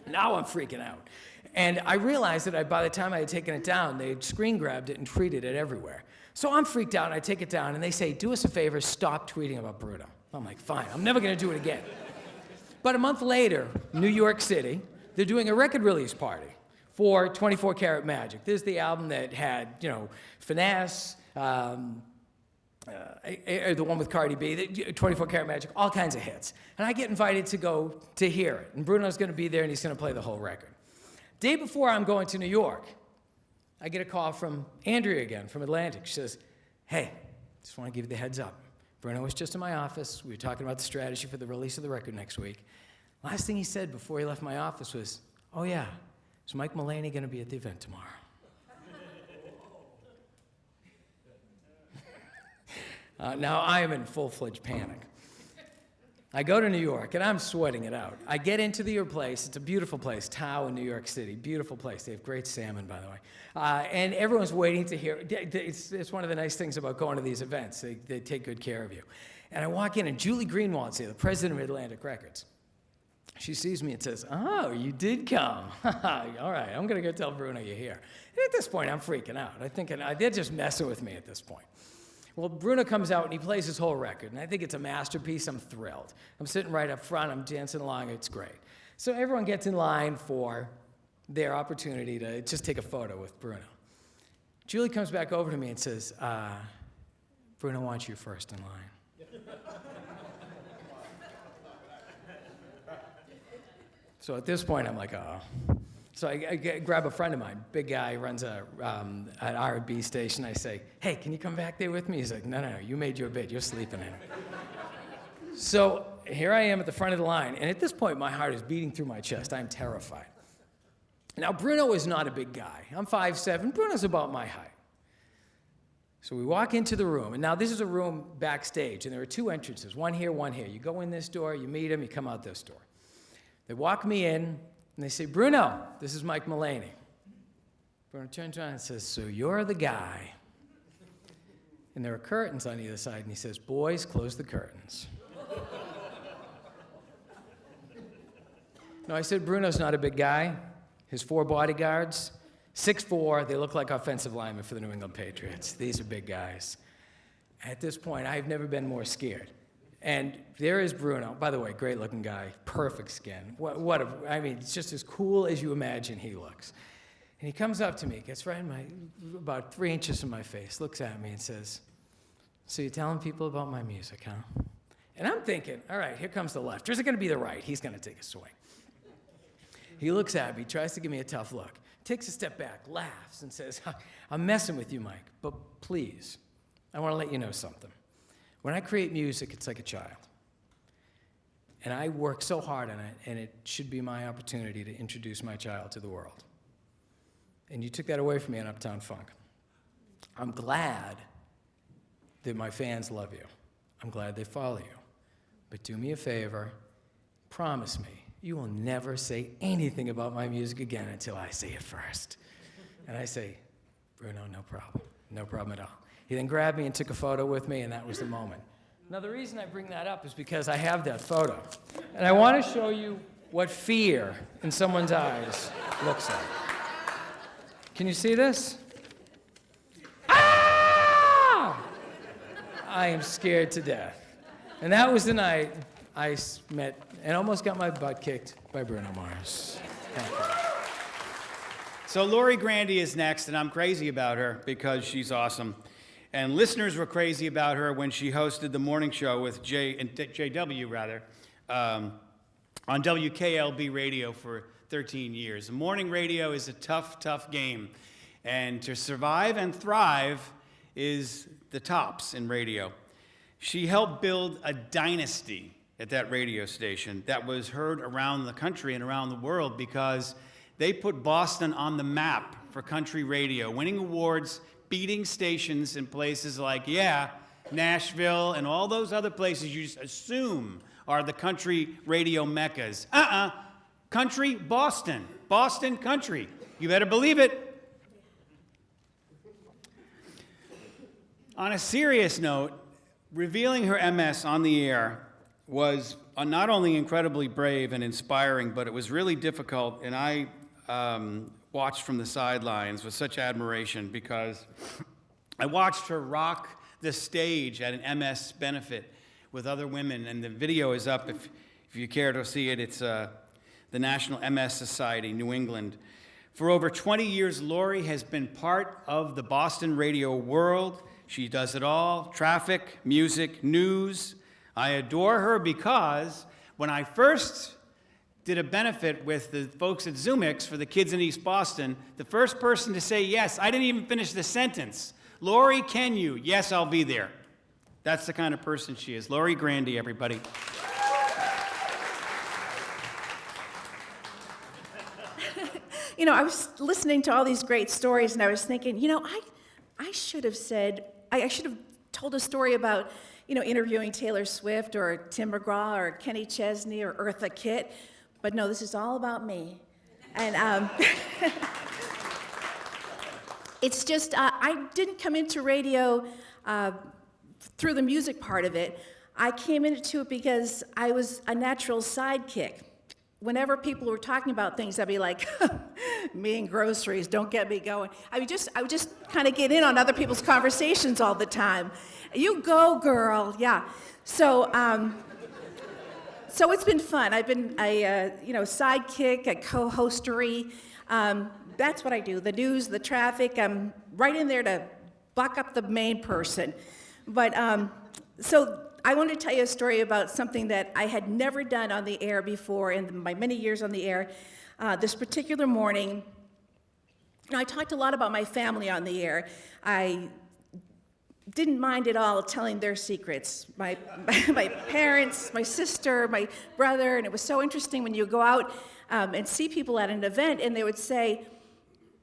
Now I'm freaking out. And I realized that by the time I had taken it down, they had screen grabbed it and tweeted it everywhere. So I'm freaked out, and I take it down, and they say, do us a favor, stop tweeting about Bruno. I'm like, fine, I'm never going to do it again. But a month later, New York City, they're doing a record release party for 24 Karat Magic. This is the album that had, Finesse, the one with Cardi B, 24 Karat Magic, all kinds of hits. And I get invited to go to hear it. And Bruno's going to be there, and he's going to play the whole record. Day before I'm going to New York, I get a call from Andrea again, from Atlantic. She says, hey, just want to give you the heads up. Bruno was just in my office. We were talking about the strategy for the release of the record next week. Last thing he said before he left my office was, oh yeah, is Mike Mullaney going to be at the event tomorrow? Now I am in full-fledged panic. I go to New York, and I'm sweating it out. I get into your place. It's a beautiful place, Tao in New York City. Beautiful place. They have great salmon, by the way. And everyone's waiting to hear. It's one of the nice things about going to these events. They take good care of you. And I walk in, and Julie Greenwald's here, the president of Atlantic Records. She sees me and says, oh, you did come. All right, I'm going to go tell Bruno you're here. And at this point, I'm freaking out. I'm thinking, they're just messing with me at this point. Well, Bruno comes out and he plays his whole record, and I think it's a masterpiece. I'm thrilled. I'm sitting right up front. I'm dancing along. It's great. So everyone gets in line for their opportunity to just take a photo with Bruno. Julie comes back over to me and says, Bruno wants you first in line. So at this point, I'm like, oh. So I grab a friend of mine, big guy, runs an R&B station. I say, hey, can you come back there with me? He's like, no, you made your bed. You're sleeping in it. So here I am at the front of the line, and at this point, my heart is beating through my chest. I'm terrified. Now, Bruno is not a big guy. I'm 5'7". Bruno's about my height. So we walk into the room, and now this is a room backstage, and there are two entrances, one here, one here. You go in this door, you meet him, you come out this door. They walk me in, and they say, Bruno, this is Mike Mullaney. Bruno turns around and says, so you're the guy. And there are curtains on either side, and he says, boys, close the curtains. No, I said, Bruno's not a big guy. His 4 bodyguards, 6'4", they look like offensive linemen for the New England Patriots. These are big guys. At this point, I've never been more scared. And there is Bruno. By the way, great-looking guy, perfect skin. I mean, it's just as cool as you imagine he looks. And he comes up to me, gets right in about 3 inches from my face, looks at me and says, so you're telling people about my music, huh? And I'm thinking, all right, here comes the left. Or is it going to be the right? He's going to take a swing. He looks at me, tries to give me a tough look, takes a step back, laughs, and says, I'm messing with you, Mike, but please, I want to let you know something. When I create music, it's like a child. And I work so hard on it, and it should be my opportunity to introduce my child to the world. And you took that away from me on Uptown Funk. I'm glad that my fans love you. I'm glad they follow you. But do me a favor, promise me you will never say anything about my music again until I say it first. And I say, Bruno, no problem. No problem at all. He then grabbed me and took a photo with me, and that was the moment. Now, the reason I bring that up is because I have that photo. And I want to show you what fear in someone's eyes looks like. Can you see this? Ah! I am scared to death. And that was the night met and almost got my butt kicked by Bruno Mars. Thank you. So Lori Grande is next, and I'm crazy about her because she's awesome. And listeners were crazy about her when she hosted the morning show with JW, on WKLB radio for 13 years. Morning radio is a tough, tough game. And to survive and thrive is the tops in radio. She helped build a dynasty at that radio station that was heard around the country and around the world because they put Boston on the map for country radio, winning awards, beating stations in places like, Nashville and all those other places you just assume are the country radio meccas. Country, Boston. Boston, country. You better believe it. On a serious note, revealing her MS on the air was not only incredibly brave and inspiring, but it was really difficult, and I watched from the sidelines with such admiration because I watched her rock the stage at an MS benefit with other women, and the video is up if you care to see it. It's the National MS Society, New England. For over 20 years, Lori has been part of the Boston radio world. She does it all: traffic, music, news. I adore her because when I first did a benefit with the folks at Zoomix for the kids in East Boston, the first person to say yes, I didn't even finish the sentence. Lori, can you? Yes, I'll be there. That's the kind of person she is. Lori Grande, everybody. You know, I was listening to all these great stories, and I was thinking, I should have told a story about, interviewing Taylor Swift or Tim McGraw or Kenny Chesney or Eartha Kitt. But no, this is all about me. And it's just, I didn't come into radio through the music part of it. I came into it because I was a natural sidekick. Whenever people were talking about things, I'd be like, me and groceries, don't get me going. I would just kind of get in on other people's conversations all the time. You go, girl, yeah. So it's been fun. I've been a sidekick, a co-hostery. That's what I do. The news, the traffic. I'm right in there to buck up the main person. But so I want to tell you a story about something that I had never done on the air before in my many years on the air. This particular morning, I talked a lot about my family on the air. I didn't mind at all telling their secrets. My parents, my sister, my brother, and it was so interesting when you go out and see people at an event and they would say,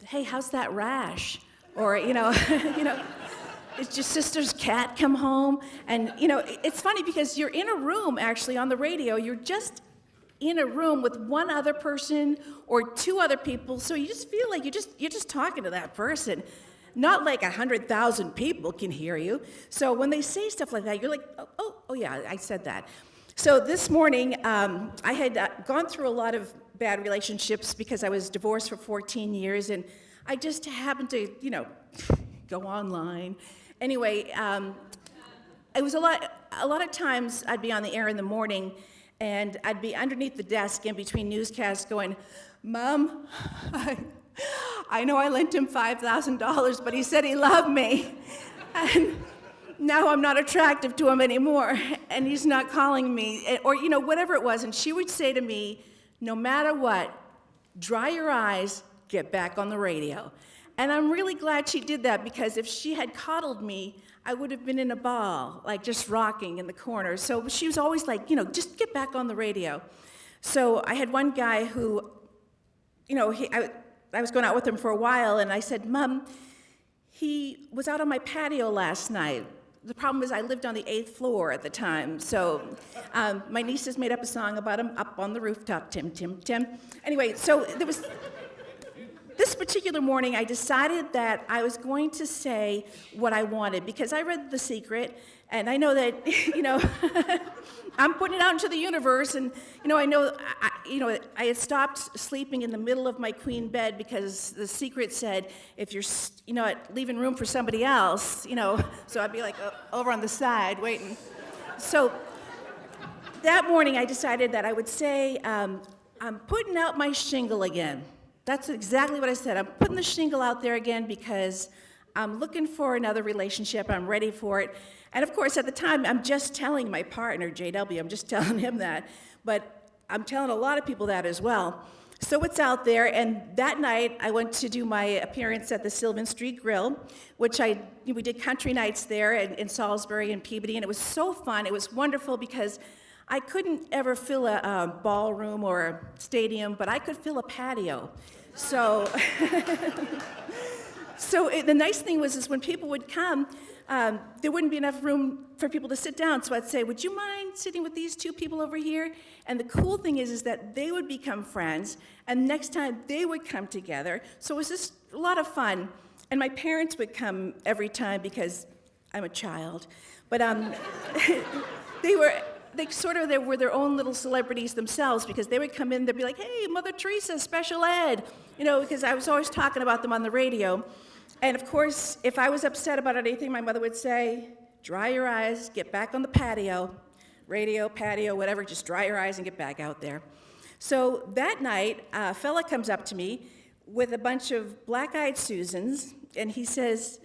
hey, how's that rash? Or, did your sister's cat come home? And, it's funny because you're in a room actually on the radio, you're just in a room with one other person or two other people, so you just feel like you're just talking to that person. Not like 100,000 people can hear you. So when they say stuff like that, you're like, oh yeah, I said that. So this morning, I had gone through a lot of bad relationships because I was divorced for 14 years, and I just happened to, go online. Anyway, it was a lot of times I'd be on the air in the morning, and I'd be underneath the desk in between newscasts going, Mom, I know I lent him $5,000, but he said he loved me. And now I'm not attractive to him anymore, and he's not calling me, or, whatever it was. And she would say to me, no matter what, dry your eyes, get back on the radio. And I'm really glad she did that, because if she had coddled me, I would have been in a ball, like just rocking in the corner. So she was always like, just get back on the radio. So I had one guy who, I was going out with him for a while, and I said, Mom, he was out on my patio last night. The problem is I lived on the 8th floor at the time, so my nieces made up a song about him up on the rooftop, Tim, Tim, Tim. Anyway, so there was this particular morning, I decided that I was going to say what I wanted, because I read The Secret, and I know that, I'm putting it out into the universe, and, I know, I had stopped sleeping in the middle of my queen bed because The Secret said, if you're, leaving room for somebody else, so I'd be like over on the side waiting. So that morning I decided that I would say, I'm putting out my shingle again. That's exactly what I said. I'm putting the shingle out there again because I'm looking for another relationship. I'm ready for it. And of course, at the time, I'm just telling my partner, JW, I'm just telling him that. But I'm telling a lot of people that as well. So it's out there, and that night I went to do my appearance at the Sylvan Street Grill, which we did country nights there in Salisbury and Peabody, and it was so fun. It was wonderful because I couldn't ever fill a ballroom or a stadium, but I could fill a patio. So, the nice thing was when people would come, there wouldn't be enough room for people to sit down. So I'd say, would you mind sitting with these two people over here? And the cool thing is that they would become friends, and next time they would come together. So it was just a lot of fun. And my parents would come every time because I'm a child. But they were their own little celebrities themselves because they would come in, they'd be like, hey, Mother Teresa, special ed, because I was always talking about them on the radio. And of course, if I was upset about anything, my mother would say, dry your eyes, get back on the patio, radio, patio, whatever, just dry your eyes and get back out there. So that night, a fella comes up to me with a bunch of black-eyed Susans, and he says,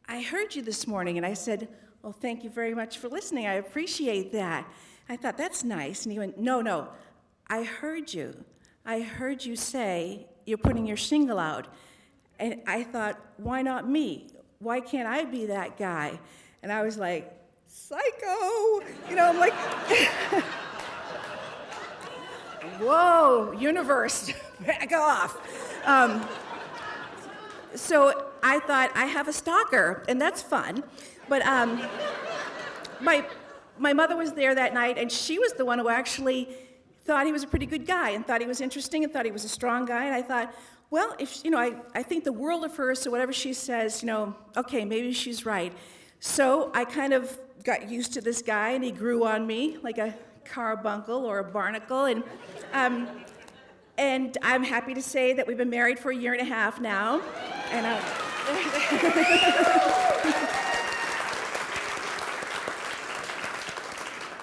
I heard you this morning. And I said, well, thank you very much for listening. I appreciate that. I thought, that's nice. And he went, no, I heard you. I heard you say you're putting your shingle out. And I thought, why not me? Why can't I be that guy? And I was like, psycho! I'm like, whoa, universe, back off. So I thought, I have a stalker, and that's fun. But my mother was there that night, and she was the one who actually thought he was a pretty good guy and thought he was interesting and thought he was a strong guy. And I thought, well, if I think the world of her, so whatever she says, okay, maybe she's right. So I kind of got used to this guy, and he grew on me like a carbuncle or a barnacle. And I'm happy to say that we've been married for 1.5 years now. And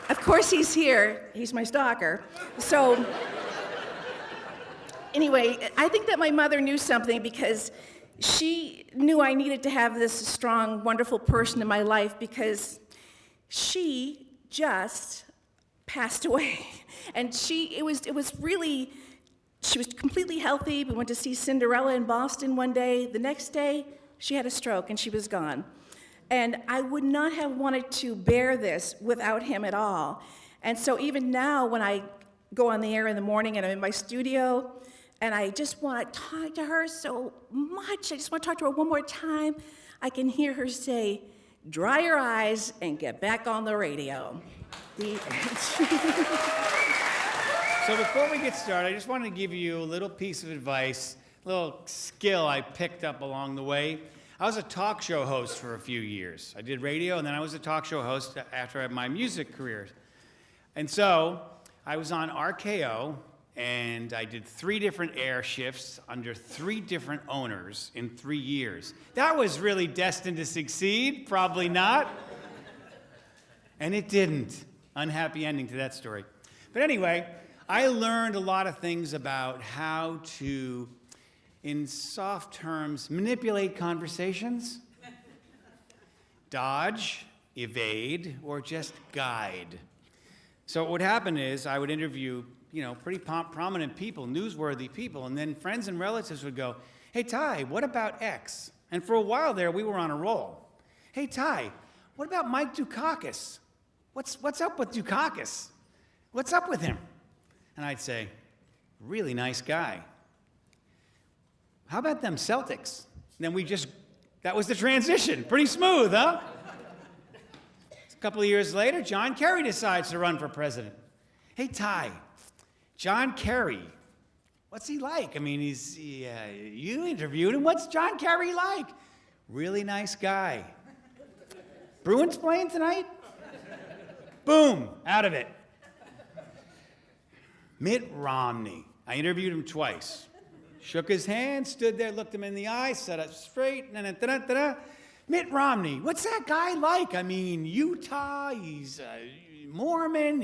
of course he's here. He's my stalker. So anyway, I think that my mother knew something because she knew I needed to have this strong, wonderful person in my life because she just passed away. And she was completely healthy. We went to see Cinderella in Boston one day. The next day, she had a stroke and she was gone. And I would not have wanted to bear this without him at all. And so even now, when I go on the air in the morning and I'm in my studio, and I just want to talk to her so much, I just want to talk to her one more time, I can hear her say, dry your eyes and get back on the radio. So before we get started, I just wanted to give you a little piece of advice, a little skill I picked up along the way. I was a talk show host for a few years. I did radio, and then I was a talk show host after I had my music career. And so I was on RKO, and I did 3 different air shifts under 3 different owners in 3 years. That was really destined to succeed? Probably not. And it didn't. Unhappy ending to that story. But anyway, I learned a lot of things about how to, in soft terms, manipulate conversations, dodge, evade, or just guide. So what would happen is I would interview, pretty prominent people, newsworthy people, and then friends and relatives would go, hey, Tai, what about X? And for a while there, we were on a roll. Hey, Tai, what about Mike Dukakis? What's up with Dukakis? What's up with him? And I'd say, really nice guy. How about them Celtics? And then that was the transition. Pretty smooth, huh? A couple of years later, John Kerry decides to run for president. Hey, Tai, John Kerry, what's he like? I mean, you interviewed him. What's John Kerry like? Really nice guy. Bruins playing tonight? Boom, out of it. Mitt Romney. I interviewed him twice. Shook his hand, stood there, looked him in the eye, sat up straight, Mitt Romney, what's that guy like? I mean, Utah, he's Mormon.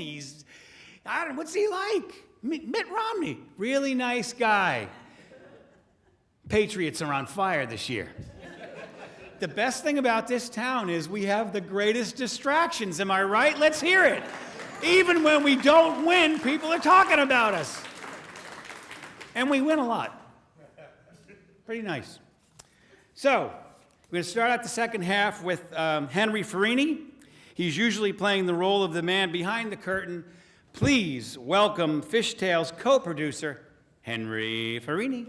I don't know, what's he like? Mitt Romney, really nice guy. Patriots are on fire this year. The best thing about this town is we have the greatest distractions, am I right? Let's hear it. Even when we don't win, people are talking about us. And we win a lot. Pretty nice. So, we're going to start out the second half with Henry Ferrini. He's usually playing the role of the man behind the curtain. Please welcome Fishtail's co-producer, Henry Ferrini.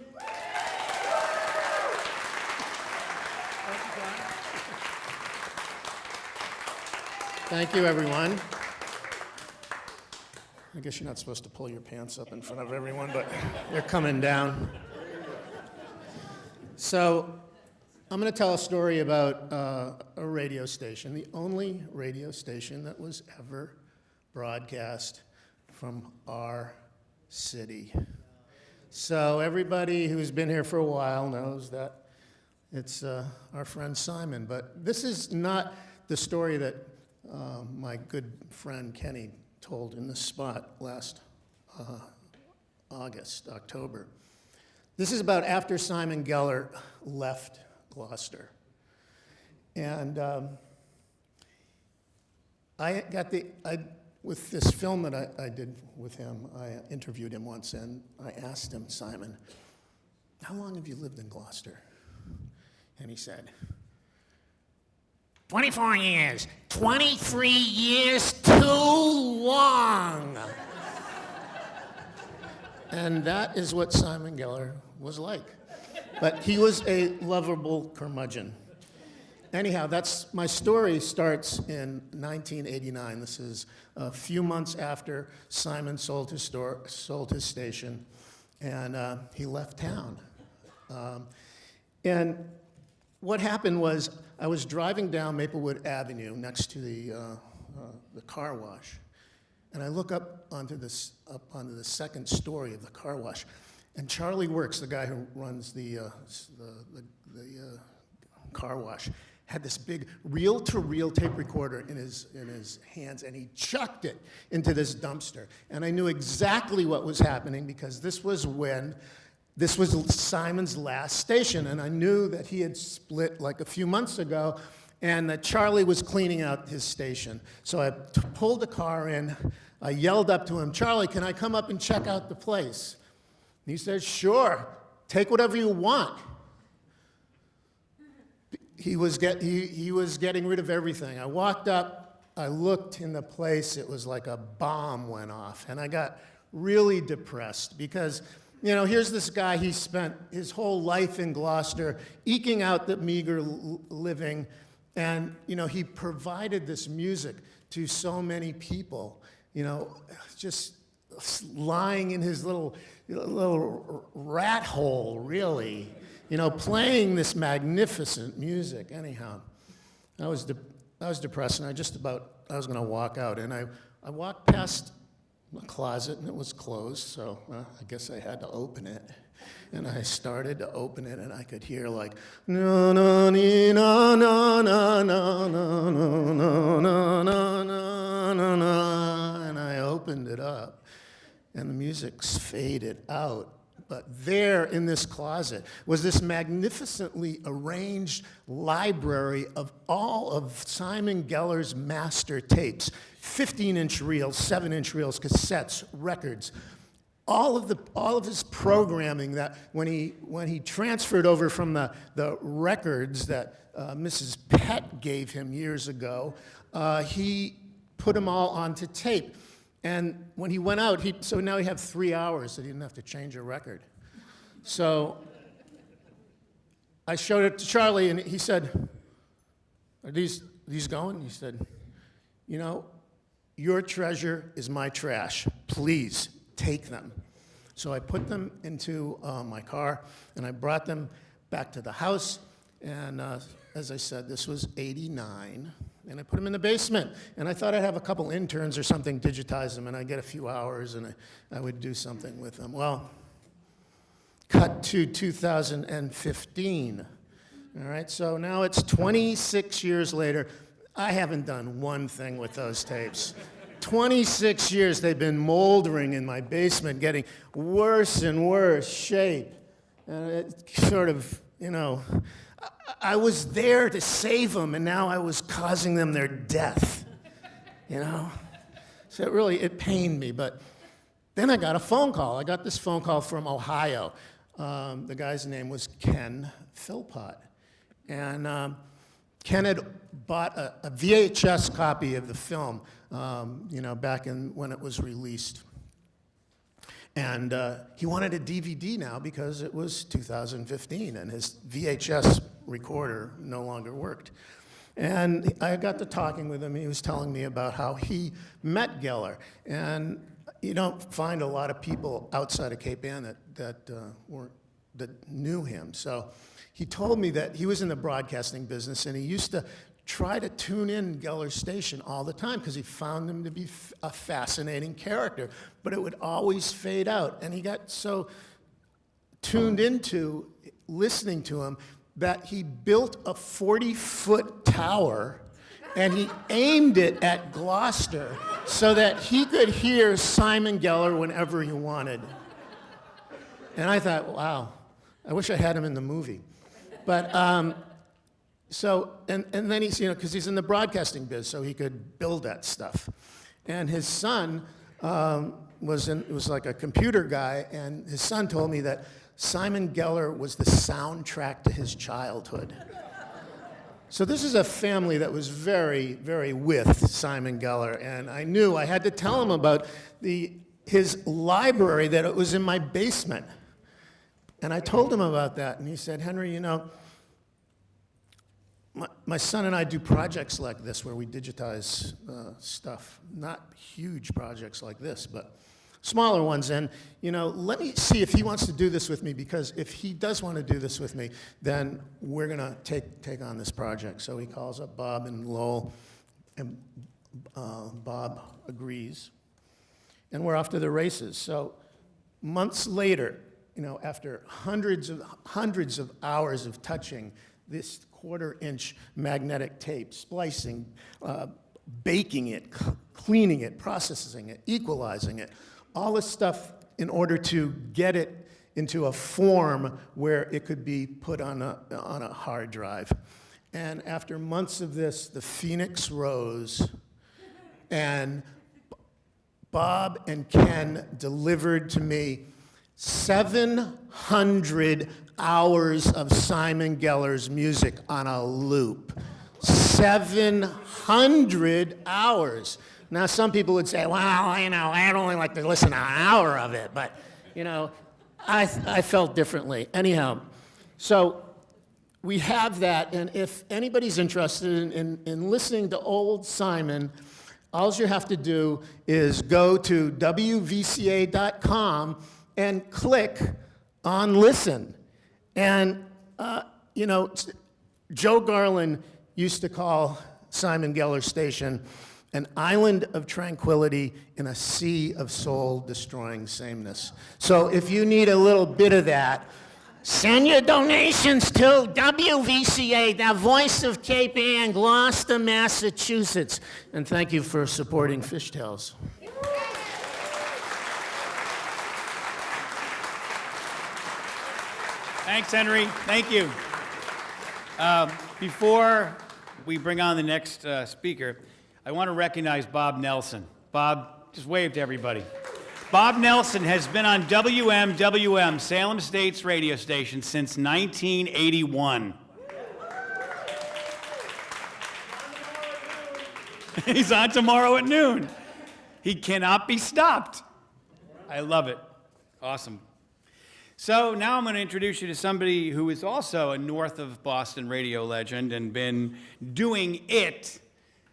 Thank you, everyone. I guess you're not supposed to pull your pants up in front of everyone, but they're coming down. So, I'm going to tell a story about a radio station, the only radio station that was ever broadcast from our city. So, everybody who's been here for a while knows that it's our friend Simon. But this is not the story that my good friend Kenny told in this spot last October. This is about after Simon Geller left Gloucester. And with this film that I did with him, I interviewed him once, and I asked him, Simon, how long have you lived in Gloucester? And he said, 24 years. 23 years too long. And that is what Simon Geller was like. But he was a lovable curmudgeon. Anyhow, my story starts in 1989. This is a few months after Simon sold his station, and he left town. And what happened was I was driving down Maplewood Avenue next to the car wash, and I look up onto the second story of the car wash, and Charlie Works, the guy who runs the car wash, had this big reel-to-reel tape recorder in his hands, and he chucked it into this dumpster. And I knew exactly what was happening because this was Simon's last station, and I knew that he had split like a few months ago, and that Charlie was cleaning out his station. So I pulled the car in, I yelled up to him, Charlie, can I come up and check out the place? And he said, sure, take whatever you want. He was getting rid of everything. I walked up, I looked in the place, it was like a bomb went off, and I got really depressed because here's this guy, he spent his whole life in Gloucester, eking out the meager living, and, he provided this music to so many people, just lying in his little rat hole, really, playing this magnificent music. Anyhow, I was depressed, and I was going to walk out, and I walked past a closet, and it was closed, so I guess I had to open it. And I started to open it, and I could hear like, no, no, no, no, no, no, no, no, no, no, no, no, and I opened it up, and the music's faded out. But there in this closet was this magnificently arranged library of all of Simon Geller's master tapes, 15-inch reels, 7-inch reels, cassettes, records, all of his programming that when he transferred over from the records that Mrs. Pett gave him years ago, he put them all onto tape. And when he went out, so now he had 3 hours that he didn't have to change a record. So I showed it to Charlie, and he said, are these going? He said, your treasure is my trash. Please take them. So I put them into my car, and I brought them back to the house. And as I said, this was '89. And I put them in the basement. And I thought I'd have a couple interns or something digitize them, and I'd get a few hours, and I would do something with them. Well, cut to 2015. All right, so now it's 26 years later. I haven't done one thing with those tapes. 26 years, they've been moldering in my basement, getting worse and worse shape. And it sort of, I was there to save them, and now I was causing them their death, So it pained me, but then I got a phone call. I got this phone call from Ohio. The guy's name was Ken Philpott. And Ken had bought a VHS copy of the film, back when it was released. And he wanted a DVD now because it was 2015 and his VHS recorder no longer worked. And I got to talking with him. He was telling me about how he met Geller. And you don't find a lot of people outside of Cape Ann that knew him. So he told me that he was in the broadcasting business and he used to try to tune in Geller's station all the time because he found him to be a fascinating character, but it would always fade out. And he got so tuned into listening to him that he built a 40-foot tower and he aimed it at Gloucester so that he could hear Simon Geller whenever he wanted. And I thought, wow, I wish I had him in the movie. But and then he's, because he's in the broadcasting biz, so he could build that stuff. And his son was like a computer guy, and his son told me that Simon Geller was the soundtrack to his childhood. So this is a family that was very, very with Simon Geller, and I knew I had to tell him about his library, that it was in my basement. And I told him about that, and he said, Henry, my son and I do projects like this where we digitize stuff. Not huge projects like this, but smaller ones. And, let me see if he wants to do this with me, because if he does want to do this with me, then we're going to take on this project. So he calls up Bob and Lowell, and Bob agrees. And we're off to the races. So months later, after hundreds of hours of touching this quarter-inch magnetic tape, splicing, baking it, cleaning it, processing it, equalizing it, all this stuff in order to get it into a form where it could be put on a hard drive. And after months of this, the Phoenix rose, and Bob and Ken delivered to me 700 hours of Simon Geller's music on a loop. 700 hours. Now, some people would say, well, I'd only like to listen to an hour of it, but, I felt differently. Anyhow, so we have that, and if anybody's interested in listening to old Simon, all you have to do is go to wvca.com and click on listen. And, Joe Garland used to call Simon Geller's station an island of tranquility in a sea of soul-destroying sameness. So if you need a little bit of that, send your donations to WVCA, the voice of Cape Ann, Gloucester, Massachusetts. And thank you for supporting Fishtails. Thanks, Henry. Thank you. Before we bring on the next speaker, I want to recognize Bob Nelson. Bob, just wave to everybody. Bob Nelson has been on WMWM, Salem State's radio station, since 1981. He's on tomorrow at noon. He cannot be stopped. I love it. Awesome. So now I'm going to introduce you to somebody who is also a north of Boston radio legend and been doing it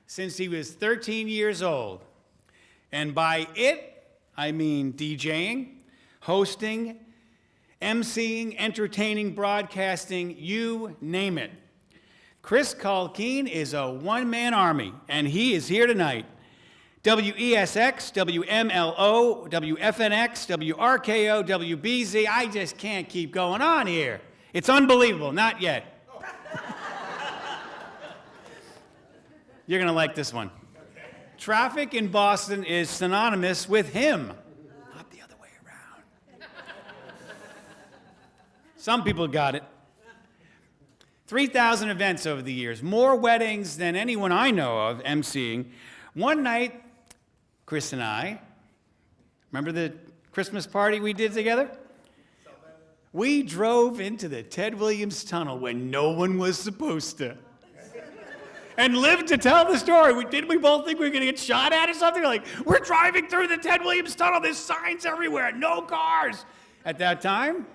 since he was 13 years old. And by it, I mean DJing, hosting, emceeing, entertaining, broadcasting, you name it. Chris Culkeen is a one-man army, and he is here tonight. WESX, WMLO, WFNX, WRKO, WBZ. I just can't keep going on here. It's unbelievable. Not yet. You're going to like this one. traffic in Boston is synonymous with him, not the other way around. Some people got it. 3,000 events over the years, more weddings than anyone I know of emceeing. One night, Chris and I, remember the Christmas party we did together? We drove into the Ted Williams Tunnel when no one was supposed to. And lived to tell the story. Didn't we both think we were going to get shot at or something? Like, we're driving through the Ted Williams Tunnel, there's signs everywhere, no cars. At that time,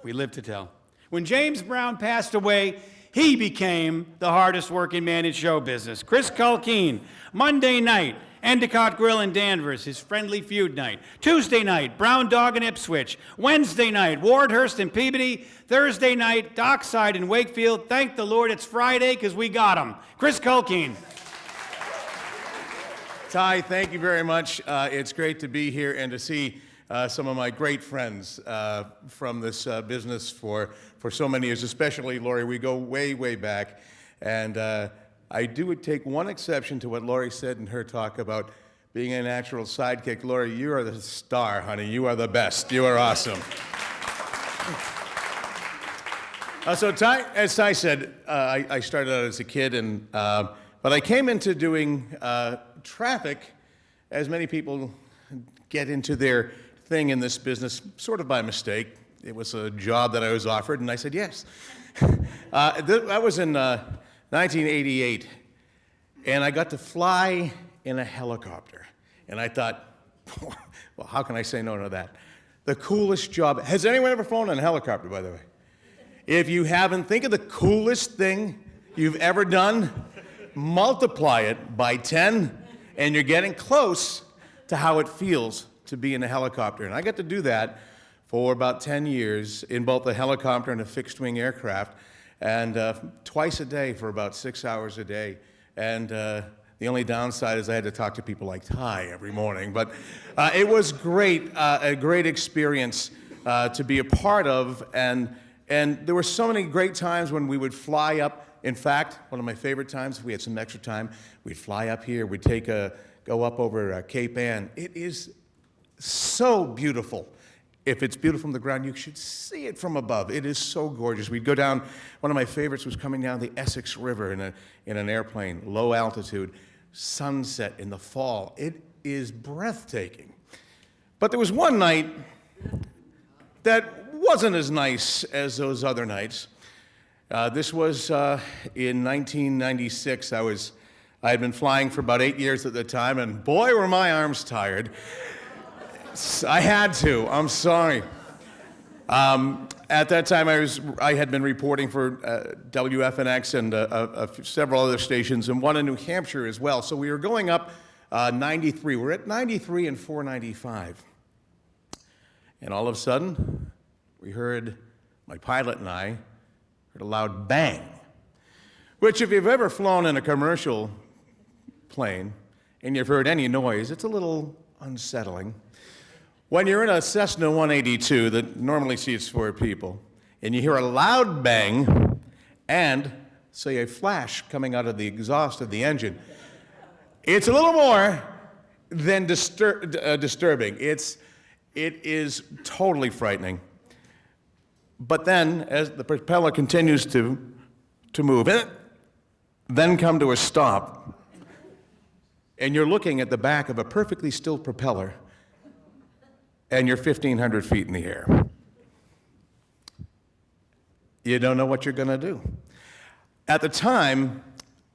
we lived to tell. When James Brown passed away, he became the hardest working man in show business. Chris Culkeen, Monday night, Endicott Grill in Danvers, his friendly feud night. Tuesday night, Brown Dog in Ipswich. Wednesday night, Wardhurst in Peabody. Thursday night, Dockside in Wakefield. Thank the Lord it's Friday, because we got him. Chris Culkeen. Tai, thank you very much. It's great to be here and to see some of my great friends from this business for so many years, especially Laurie. We go way, way back. And I do take one exception to what Laurie said in her talk about being a natural sidekick. Laurie, you are the star, honey. You are the best. You are awesome. So Tai, as Tai said, I started out as a kid, but I came into doing traffic, as many people get into their thing in this business, sort of by mistake. It was a job that I was offered, and I said yes. That was in 1988, and I got to fly in a helicopter. And I thought, well, how can I say no to that? The coolest job. Has anyone ever flown in a helicopter, by the way? If you haven't, think of the coolest thing you've ever done. Multiply it by 10, and you're getting close to how it feels to be in a helicopter. And I got to do that for about 10 years in both a helicopter and a fixed-wing aircraft, and twice a day for about 6 hours a day. And the only downside is I had to talk to people like Tai every morning. But it was great, a great experience to be a part of. And there were so many great times when we would fly up. In fact, one of my favorite times, if we had some extra time, we'd fly up here. We'd go up over Cape Ann. It is so beautiful. If it's beautiful from the ground, you should see it from above. It is so gorgeous. We'd go down, one of my favorites was coming down the Essex River in an airplane, low altitude, sunset in the fall. It is breathtaking. But there was one night that wasn't as nice as those other nights. This was in 1996. I had been flying for about 8 years at the time, and boy, were my arms tired. I had to. I'm sorry. At that time, I had been reporting for WFNX and several other stations, and one in New Hampshire as well. So we were going up 93. We're at 93 and 495. And all of a sudden, we heard, my pilot and I, heard a loud bang, which if you've ever flown in a commercial plane and you've heard any noise, it's a little unsettling. When you're in a Cessna 182 that normally seats 4 people, and you hear a loud bang and, say, a flash coming out of the exhaust of the engine, it's a little more than disturbing. It is totally frightening. But then, as the propeller continues to move, then come to a stop, and you're looking at the back of a perfectly still propeller, and you're 1,500 feet in the air. You don't know what you're going to do. At the time,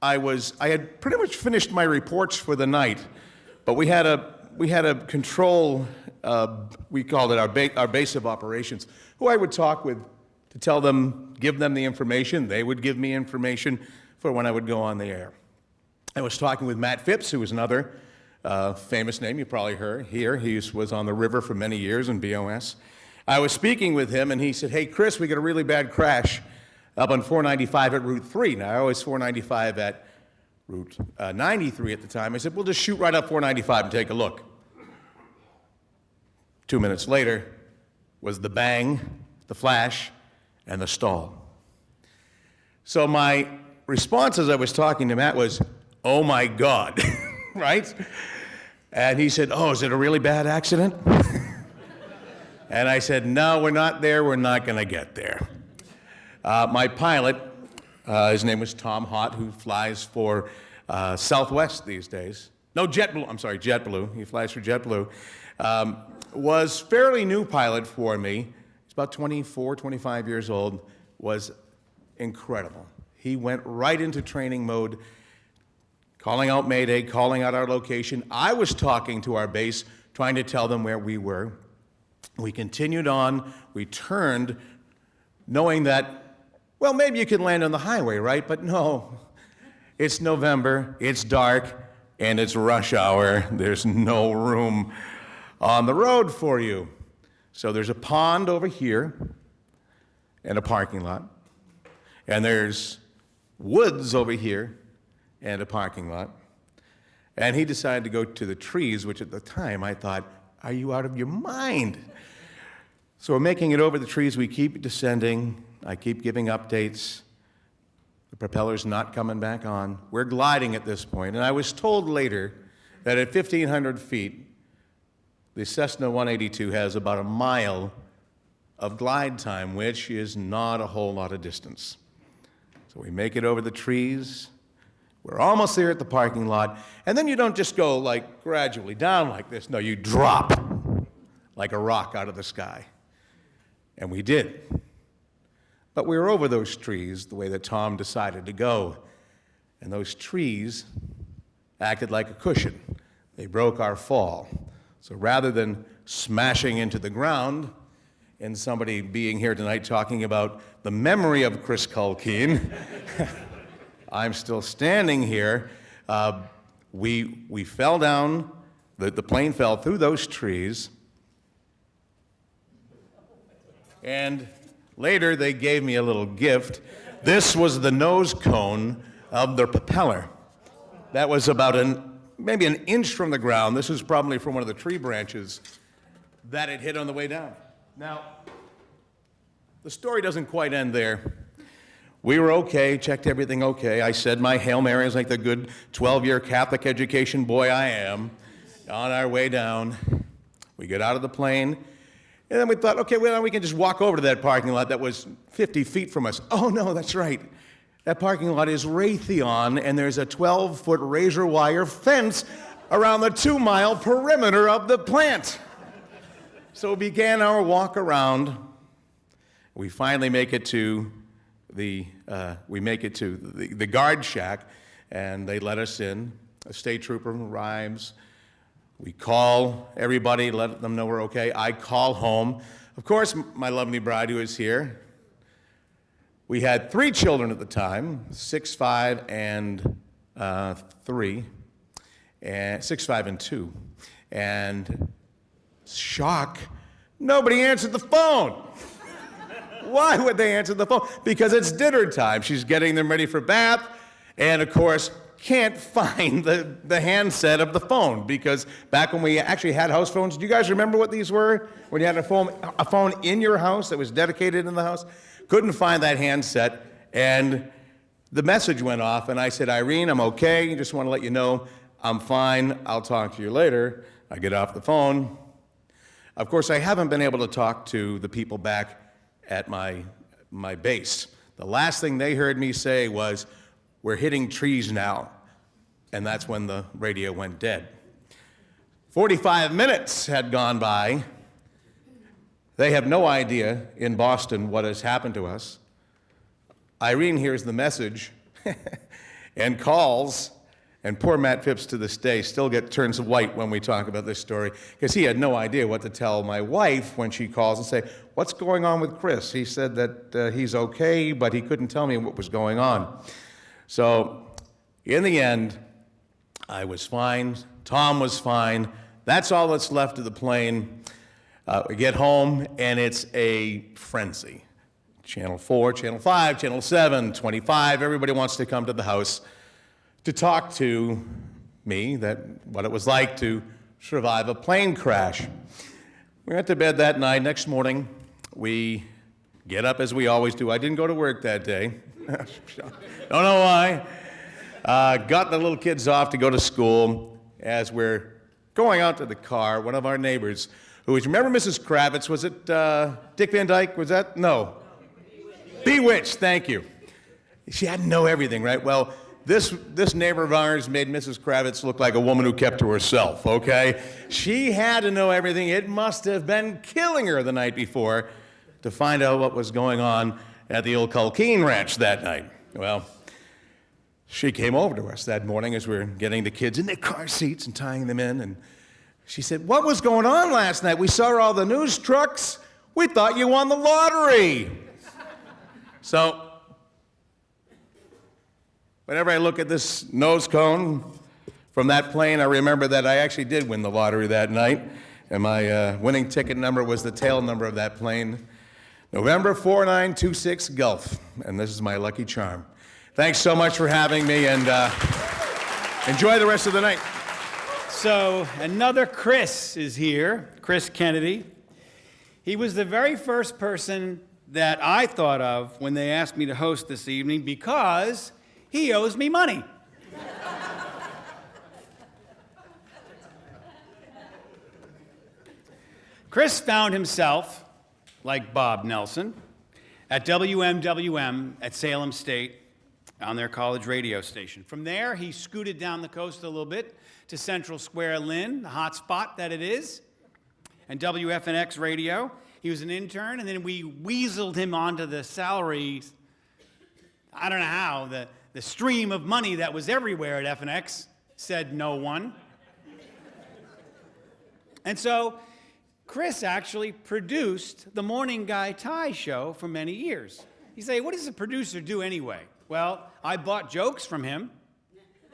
I had pretty much finished my reports for the night, but we had a control, we called it our base of operations, who I would talk with to tell them, give them the information. They would give me information for when I would go on the air. I was talking with Matt Phipps, who was another famous name you probably heard here. He was on the river for many years in BOS. I was speaking with him, and he said, hey, Chris, we got a really bad crash up on 495 at Route 3. Now, I was 495 at Route 93 at the time. I said, we'll just shoot right up 495 and take a look. 2 minutes later was the bang, the flash, and the stall. So my response as I was talking to Matt was, oh my God. right? And he said, oh, is it a really bad accident? And I said, no, we're not there. We're not going to get there. My pilot, his name was Tom Hott, who flies for Southwest these days. No, JetBlue. I'm sorry, JetBlue. He flies for JetBlue. Was fairly new pilot for me. He's about 24, 25 years old. Was incredible. He went right into training mode, calling out Mayday, calling out our location. I was talking to our base, trying to tell them where we were. We continued on. We turned, knowing that, well, maybe you can land on the highway, right? But no. It's November, it's dark, and it's rush hour. There's no room on the road for you. So there's a pond over here and a parking lot. And there's woods over here and a parking lot. And he decided to go to the trees, which at the time I thought, are you out of your mind? So we're making it over the trees. We keep descending. I keep giving updates. The propeller's not coming back on. We're gliding at this point. And I was told later that at 1,500 feet, the Cessna 182 has about a mile of glide time, which is not a whole lot of distance. So we make it over the trees. We're almost there at the parking lot. And then you don't just go like gradually down like this. No, you drop like a rock out of the sky. And we did. But we were over those trees the way that Tom decided to go. And those trees acted like a cushion. They broke our fall. So rather than smashing into the ground, and somebody being here tonight talking about the memory of Chris Culkeen, I'm still standing here. We fell down, the plane fell through those trees, and later they gave me a little gift. This was the nose cone of the propeller. That was about maybe an inch from the ground. This is probably from one of the tree branches that it hit on the way down. Now, the story doesn't quite end there. We were okay, checked everything okay. I said my Hail Marys like the good 12-year Catholic education boy I am. On our way down, we get out of the plane, and then we thought, okay, well, we can just walk over to that parking lot that was 50 feet from us. Oh, no, that's right. That parking lot is Raytheon, and there's a 12-foot razor wire fence around the 2-mile perimeter of the plant. So we began our walk around. We finally make it to the guard shack, and they let us in. A state trooper arrives. We call everybody, let them know we're okay. I call home. Of course, my lovely bride who is here. We had 3 children at the time, 6, 5, and 3, and 6, 5, and 2. And shock, nobody answered the phone. Why would they answer the phone? Because it's dinner time. She's getting them ready for bath, and of course, can't find the handset of the phone, because back when we actually had house phones, do you guys remember what these were? When you had a phone in your house that was dedicated in the house? Couldn't find that handset, and the message went off, and I said, Irene, I'm okay. Just want to let you know I'm fine. I'll talk to you later. I get off the phone. Of course, I haven't been able to talk to the people back at my base. The last thing they heard me say was, we're hitting trees now. And that's when the radio went dead. 45 minutes had gone by. They have no idea in Boston what has happened to us. Irene hears the message and calls, and poor Matt Phipps to this day still turns white when we talk about this story, because he had no idea what to tell my wife when she calls and say, what's going on with Chris? He said that he's okay, but he couldn't tell me what was going on. So in the end, I was fine. Tom was fine. That's all that's left of the plane. We get home, and it's a frenzy. Channel 4, Channel 5, Channel 7, 25, everybody wants to come to the house to talk to me, what it was like to survive a plane crash. We went to bed that night. Next morning, we get up as we always do. I didn't go to work that day. Don't know why. Got the little kids off to go to school. as we're going out to the car, one of our neighbors, who was, remember Mrs. Kravitz? Was it Dick Van Dyke? Was that? No. Bewitched, thank you. She had to know everything, right? Well, this neighbor of ours made Mrs. Kravitz look like a woman who kept to herself, okay? She had to know everything. It must have been killing her the night before to find out what was going on at the old Culkeen ranch that night. Well, she came over to us that morning as we were getting the kids in their car seats and tying them in, and she said, "What was going on last night? We saw all the news trucks. We thought you won the lottery." So, whenever I look at this nose cone from that plane, I remember that I actually did win the lottery that night, and my winning ticket number was the tail number of that plane, November 4926 Gulf, and this is my lucky charm. Thanks so much for having me, and enjoy the rest of the night. So another Chris is here, Chris Kennedy. He was the very first person that I thought of when they asked me to host this evening because he owes me money. Chris found himself, like Bob Nelson, at WMWM at Salem State on their college radio station. From there, he scooted down the coast a little bit to Central Square Lynn, the hot spot that it is, and WFNX radio. He was an intern, and then we weaseled him onto the salary, I don't know how, the stream of money that was everywhere at FNX, said no one. And so Chris actually produced the Morning Guy Tai show for many years. You say, what does a producer do anyway? Well, I bought jokes from him.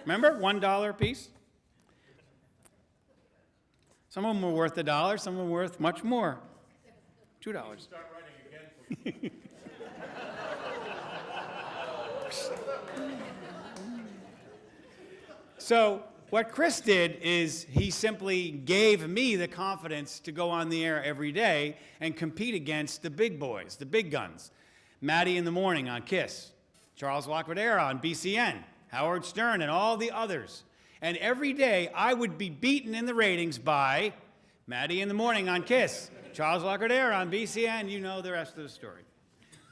Remember, $1 a piece? Some of them were worth $1, some of them were worth much more. $2. Start writing again for me. So what Chris did is he simply gave me the confidence to go on the air every day and compete against the big boys, the big guns. Maddie in the Morning on KISS, Charles Lacrodera on BCN, Howard Stern, and all the others. And every day I would be beaten in the ratings by Maddie in the Morning on KISS, Charles Lacrodera on BCN, you know the rest of the story.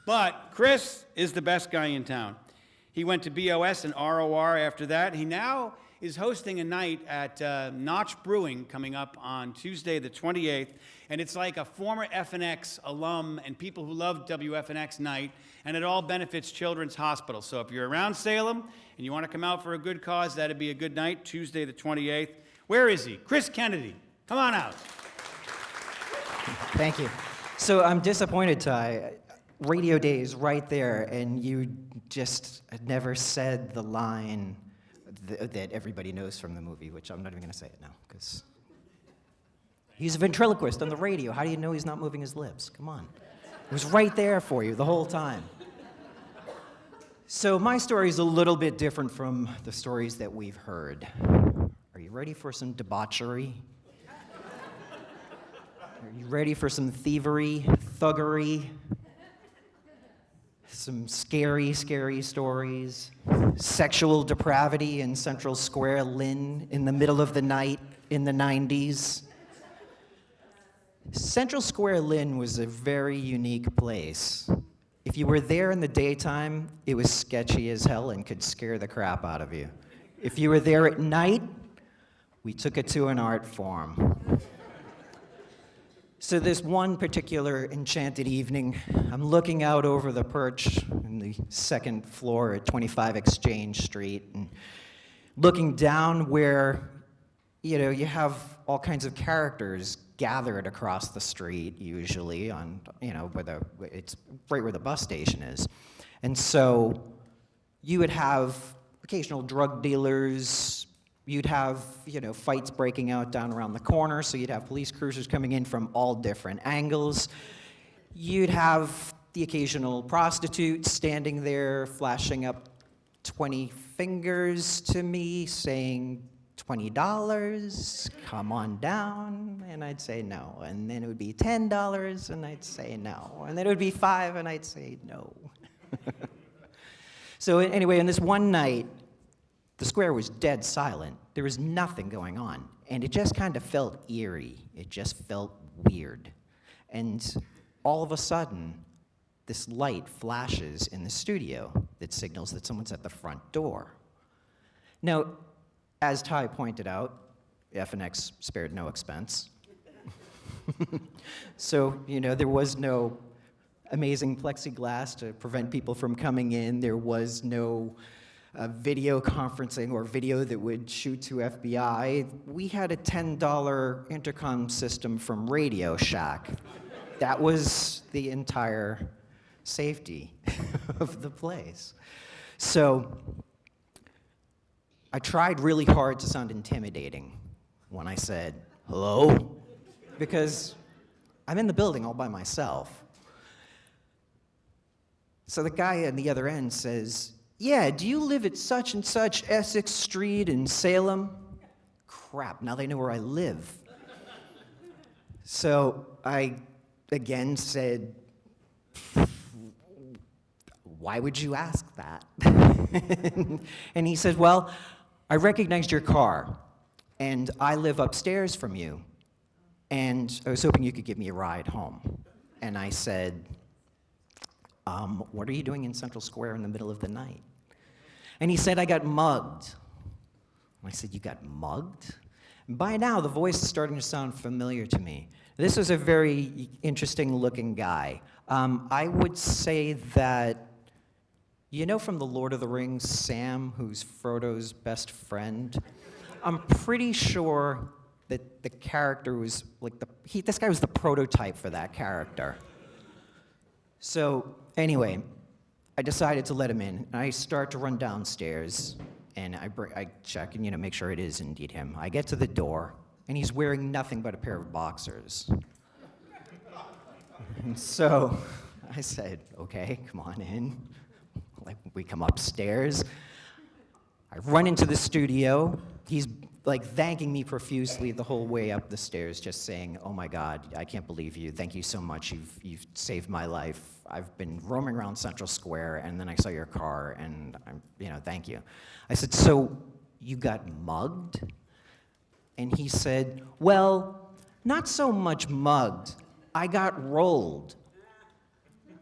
But Chris is the best guy in town. He went to BOS and ROR after that. He now is hosting a night at Notch Brewing coming up on Tuesday the 28th, and it's like a former FNX alum and people who love WFNX night, and it all benefits Children's Hospital. So if you're around Salem and you want to come out for a good cause, that'd be a good night, Tuesday the 28th. Where is he? Chris Kennedy. Come on out. Thank you. So I'm disappointed, Tai. Radio Day is right there, and you just never said the line that everybody knows from the movie, which I'm not even going to say it now, because he's a ventriloquist on the radio. How do you know he's not moving his lips? Come on. It was right there for you the whole time. So my story is a little bit different from the stories that we've heard. Are you ready for some debauchery? Are you ready for some thievery, thuggery? Some scary, scary stories. Sexual depravity in Central Square Lynn in the middle of the night in the 90s. Central Square Lynn was a very unique place. If you were there in the daytime, it was sketchy as hell and could scare the crap out of you. If you were there at night, we took it to an art form. So this one particular enchanted evening, I'm looking out over the perch in the second floor at 25 Exchange Street, and looking down where, you have all kinds of characters gathered across the street, usually on, it's right where the bus station is. And so you would have occasional drug dealers. You'd have, fights breaking out down around the corner, so you'd have police cruisers coming in from all different angles. You'd have the occasional prostitute standing there, flashing up 20 fingers to me, saying, $20, come on down, and I'd say no. And then it would be $10, and I'd say no. And then it would be $5, and I'd say no. So anyway, on this one night, The square was dead silent. There was nothing going on. And it just kind of felt eerie. It just felt weird. And all of a sudden, this light flashes in the studio that signals that someone's at the front door. Now, as Tai pointed out, FNX spared no expense. So, there was no amazing plexiglass to prevent people from coming in. There was no video conferencing or video that would shoot to FBI. We had a $10 intercom system from Radio Shack. That was the entire safety of the place. So I tried really hard to sound intimidating when I said, hello, because I'm in the building all by myself. So the guy on the other end says, yeah, do you live at such and such Essex Street in Salem? Crap, now they know where I live. So I again said, why would you ask that? And he said, well, I recognized your car, and I live upstairs from you, and I was hoping you could give me a ride home. And I said, what are you doing in Central Square in the middle of the night? And he said, I got mugged. And I said, you got mugged? And by now, the voice is starting to sound familiar to me. This was a very interesting-looking guy. I would say that, from The Lord of the Rings, Sam, who's Frodo's best friend? I'm pretty sure that the character was, this guy was the prototype for that character. So, anyway, I decided to let him in. I start to run downstairs, and I check and make sure it is indeed him. I get to the door, and he's wearing nothing but a pair of boxers. And so I said, okay, come on in. We come upstairs. I run into the studio. He's thanking me profusely the whole way up the stairs, just saying, oh my God, I can't believe you. Thank you so much. You've saved my life. I've been roaming around Central Square, and then I saw your car, and thank you. I said, so you got mugged? And he said, well, not so much mugged. I got rolled.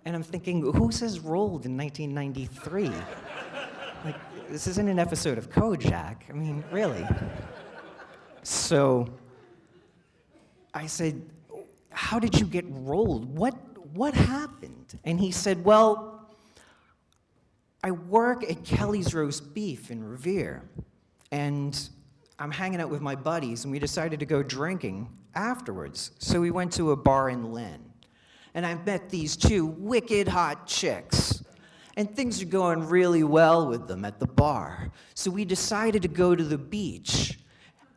And I'm thinking, who says rolled in 1993? This isn't an episode of Kojak. I mean, really. So I said, how did you get rolled? What happened? And he said, well, I work at Kelly's Roast Beef in Revere, and I'm hanging out with my buddies, and we decided to go drinking afterwards. So we went to a bar in Lynn, and I met these two wicked hot chicks, and things are going really well with them at the bar. So we decided to go to the beach,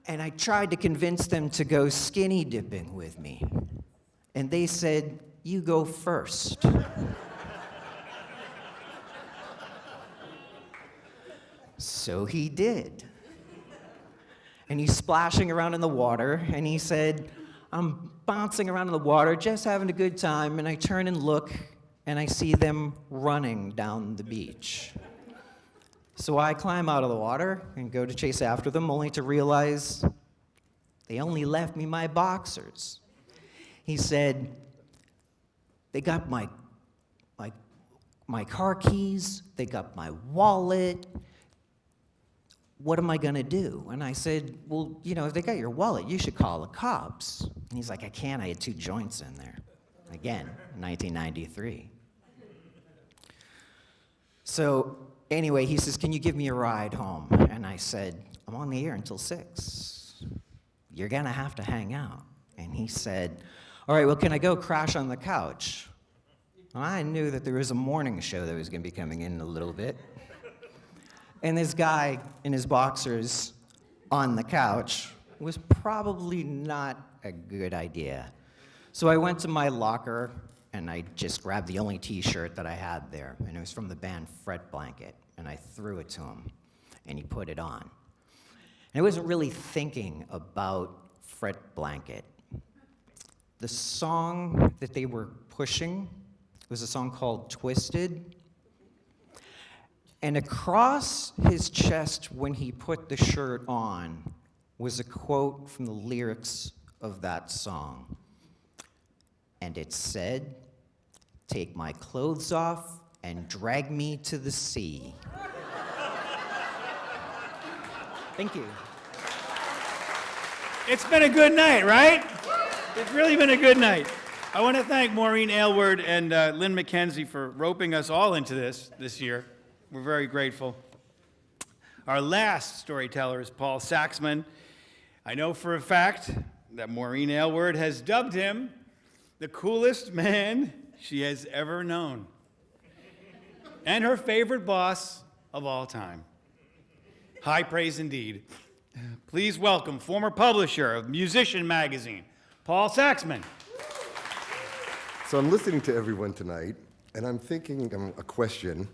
and I tried to convince them to go skinny dipping with me. And they said, you go first. So he did. And he's splashing around in the water, and he said, I'm bouncing around in the water, just having a good time, and I turn and look, and I see them running down the beach. So I climb out of the water and go to chase after them, only to realize they only left me my boxers. He said, they got my car keys, they got my wallet. What am I gonna do? And I said, well, if they got your wallet, you should call the cops. And he's like, I can't, I had 2 joints in there. Again, 1993. So anyway, he says, can you give me a ride home? And I said, I'm on the air until 6. You're gonna have to hang out. And he said, all right, well, can I go crash on the couch? Well, I knew that there was a morning show that was gonna be coming in a little bit. And this guy in his boxers on the couch was probably not a good idea. So I went to my locker, and I just grabbed the only T-shirt that I had there, and it was from the band Fret Blanket, and I threw it to him, and he put it on. And I wasn't really thinking about Fret Blanket. The song that they were pushing was a song called Twisted, And across his chest when he put the shirt on was a quote from the lyrics of that song. And it said, "Take my clothes off and drag me to the sea." Thank you. It's been a good night, right? It's really been a good night. I want to thank Maureen Aylward and Lynn McKenzie for roping us all into this year. We're very grateful. Our last storyteller is Paul Sacksman. I know for a fact that Maureen Aylward has dubbed him the coolest man she has ever known, and her favorite boss of all time. High praise indeed. Please welcome former publisher of Musician magazine, Paul Sacksman. So I'm listening to everyone tonight, and I'm thinking a question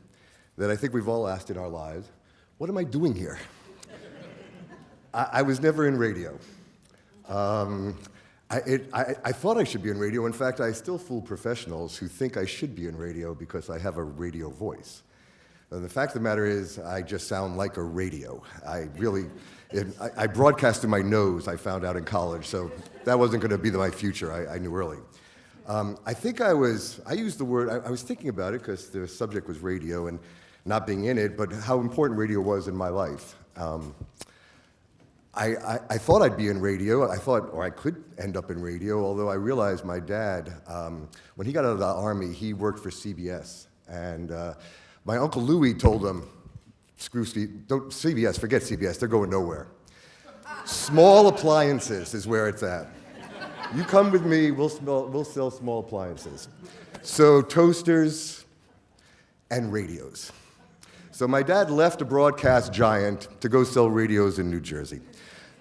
that I think we've all asked in our lives. What am I doing here? I was never in radio. I thought I should be in radio. In fact, I still fool professionals who think I should be in radio because I have a radio voice. And the fact of the matter is, I just sound like a radio. I broadcast in my nose, I found out in college, so that wasn't going to be my future, I knew early. I think I used the word, I was thinking about it because the subject was radio and not being in it, but how important radio was in my life. I thought I'd be in radio. Or I could end up in radio, although I realized my dad, when he got out of the Army, he worked for CBS. And my Uncle Louis told him, screw CBS, forget CBS, they're going nowhere. Small appliances is where it's at. You come with me, we'll sell small appliances. So toasters and radios. So my dad left a broadcast giant to go sell radios in New Jersey.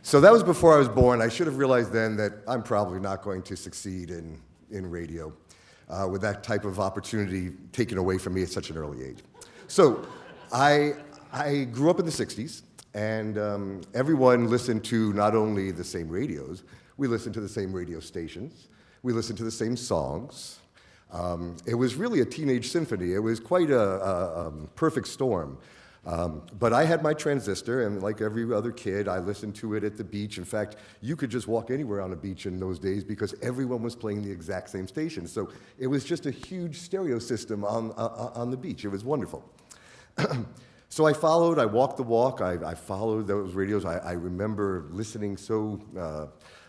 So that was before I was born. I should have realized then that I'm probably not going to succeed in radio with that type of opportunity taken away from me at such an early age. So I grew up in the 60s, and everyone listened to not only the same radios, we listened to the same radio stations, we listened to the same songs. It was really a teenage symphony. It was quite a perfect storm. But I had my transistor, and like every other kid, I listened to it at the beach. In fact, you could just walk anywhere on a beach in those days because everyone was playing the exact same station. So it was just a huge stereo system on the beach. It was wonderful. So I walked the walk. I followed those radios. I remember listening so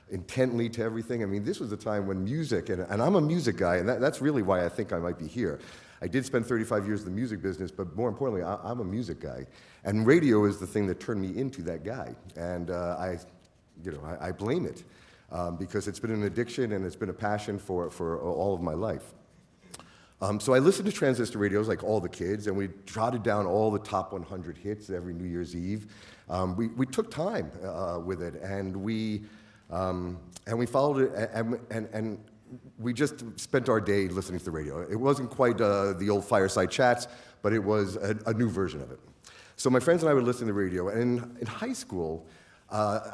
intently to everything. I mean, this was a time when music, and I'm a music guy, and that's really why I think I might be here. I did spend 35 years in the music business, but more importantly, I'm a music guy. And radio is the thing that turned me into that guy. And I blame it because it's been an addiction and it's been a passion for all of my life. So I listened to transistor radios like all the kids, and we jotted down all the top 100 hits every New Year's Eve. We took time with it, and we followed it, and we just spent our day listening to the radio. It wasn't quite the old fireside chats, but it was a new version of it. So my friends and I would listen to the radio, and in high school,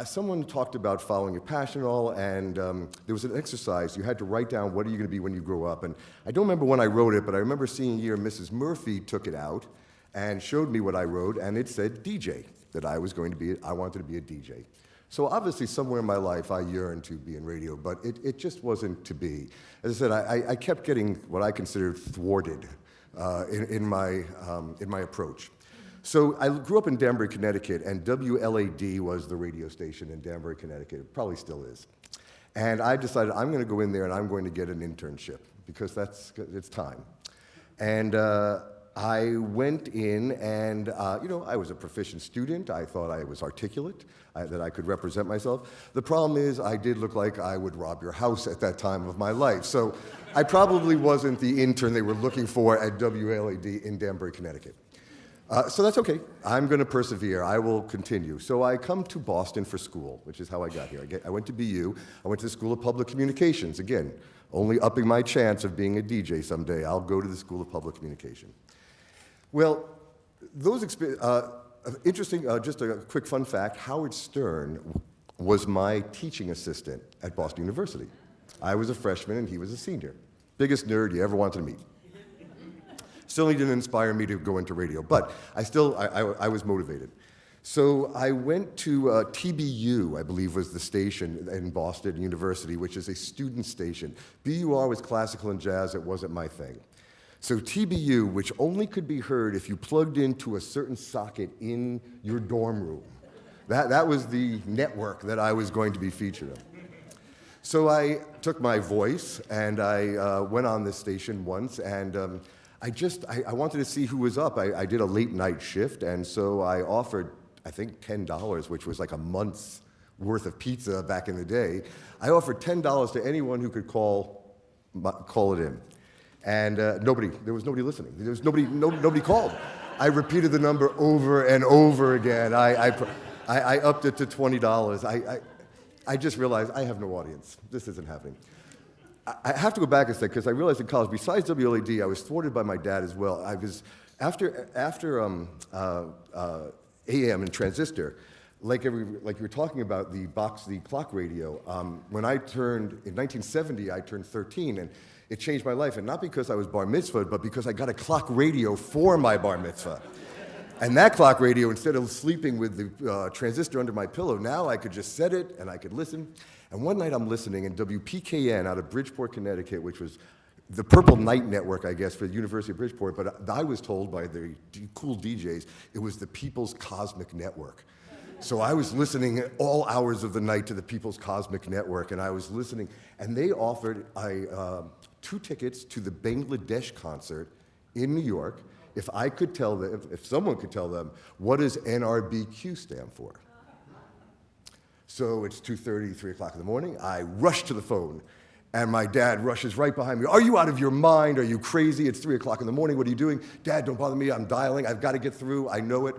someone talked about following your passion and all, and there was an exercise. You had to write down what are you going to be when you grow up. And I don't remember when I wrote it, but I remember seeing a year Mrs. Murphy took it out and showed me what I wrote, and it said DJ, that I wanted to be a DJ. So obviously somewhere in my life I yearned to be in radio, but it just wasn't to be. As I said, I kept getting what I considered thwarted in my approach. So I grew up in Danbury, Connecticut, and WLAD was the radio station in Danbury, Connecticut. It probably still is. And I decided I'm going to go in there and I'm going to get an internship because it's time. And I went in and, I was a proficient student. I thought I was articulate, that I could represent myself. The problem is I did look like I would rob your house at that time of my life. So I probably wasn't the intern they were looking for at WLAD in Danbury, Connecticut. So that's okay. I'm going to persevere. I will continue. So I come to Boston for school, which is how I got here. I went to BU. I went to the School of Public Communications. Again, only upping my chance of being a DJ someday. I'll go to the School of Public Communication. Well, those interesting, just a quick fun fact, Howard Stern was my teaching assistant at Boston University. I was a freshman and he was a senior. Biggest nerd you ever wanted to meet. Certainly didn't inspire me to go into radio, but I was motivated. So I went to TBU, I believe was the station in Boston University, which is a student station. BUR was classical and jazz, it wasn't my thing. So TBU, which only could be heard if you plugged into a certain socket in your dorm room. That was the network that I was going to be featured on. So I took my voice and I went on this station once, and I wanted to see who was up. I did a late night shift, and so I offered, I think, $10, which was like a month's worth of pizza back in the day. I offered $10 to anyone who could call it in. And there was nobody listening. There was nobody called. I repeated the number over and over again. I upped it to $20. I just realized I have no audience. This isn't happening. I have to go back a second because I realized in college, besides WLAD, I was thwarted by my dad as well. I was after AM and transistor, like you were talking about the clock radio. When I turned in 1970, I turned 13, and it changed my life. And not because I was bar mitzvahed, but because I got a clock radio for my bar mitzvah. And that clock radio, instead of sleeping with the transistor under my pillow, now I could just set it and I could listen. And one night I'm listening, and WPKN out of Bridgeport, Connecticut, which was the Purple Night Network, I guess, for the University of Bridgeport, but I was told by the cool DJs it was the People's Cosmic Network. So I was listening at all hours of the night to the People's Cosmic Network, and I was listening, and they offered 2 tickets to the Bangladesh concert in New York if I could tell them, if someone could tell them, what does NRBQ stand for? So it's 2:30, 3 o'clock in the morning. I rush to the phone, and my dad rushes right behind me. Are you out of your mind? Are you crazy? It's 3 o'clock in the morning. What are you doing? Dad, don't bother me. I'm dialing. I've got to get through. I know it.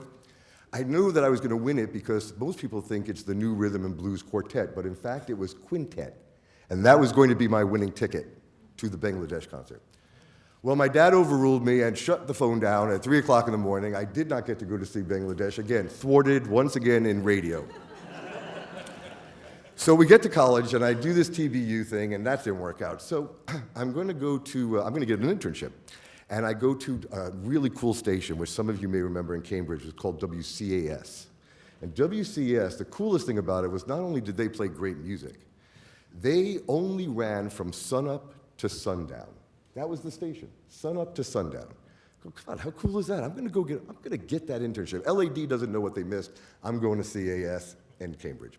I knew that I was going to win it because most people think it's the new rhythm and blues quartet, but in fact, it was quintet. And that was going to be my winning ticket to the Bangladesh concert. Well, my dad overruled me and shut the phone down at 3 o'clock in the morning. I did not get to go to see Bangladesh. Again, thwarted once again in radio. So we get to college, and I do this TBU thing, and that didn't work out. So I'm going to get an internship. And I go to a really cool station, which some of you may remember in Cambridge, was called WCAS. And WCAS, the coolest thing about it was not only did they play great music, they only ran from sunup to sundown. That was the station, sunup to sundown. Oh, God, how cool is that? I'm going to get that internship. LAD doesn't know what they missed. I'm going to CAS in Cambridge.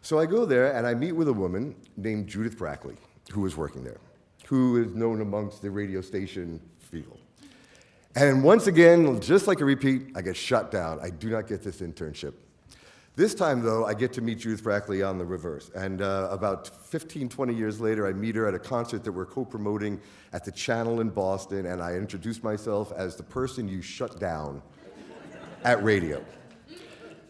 So I go there, and I meet with a woman named Judith Brackley, who was working there, who is known amongst the radio station people. And once again, just like a repeat, I get shut down. I do not get this internship. This time, though, I get to meet Judith Brackley on the reverse. And about 15, 20 years later, I meet her at a concert that we're co-promoting at the Channel in Boston, and I introduce myself as the person you shut down at radio.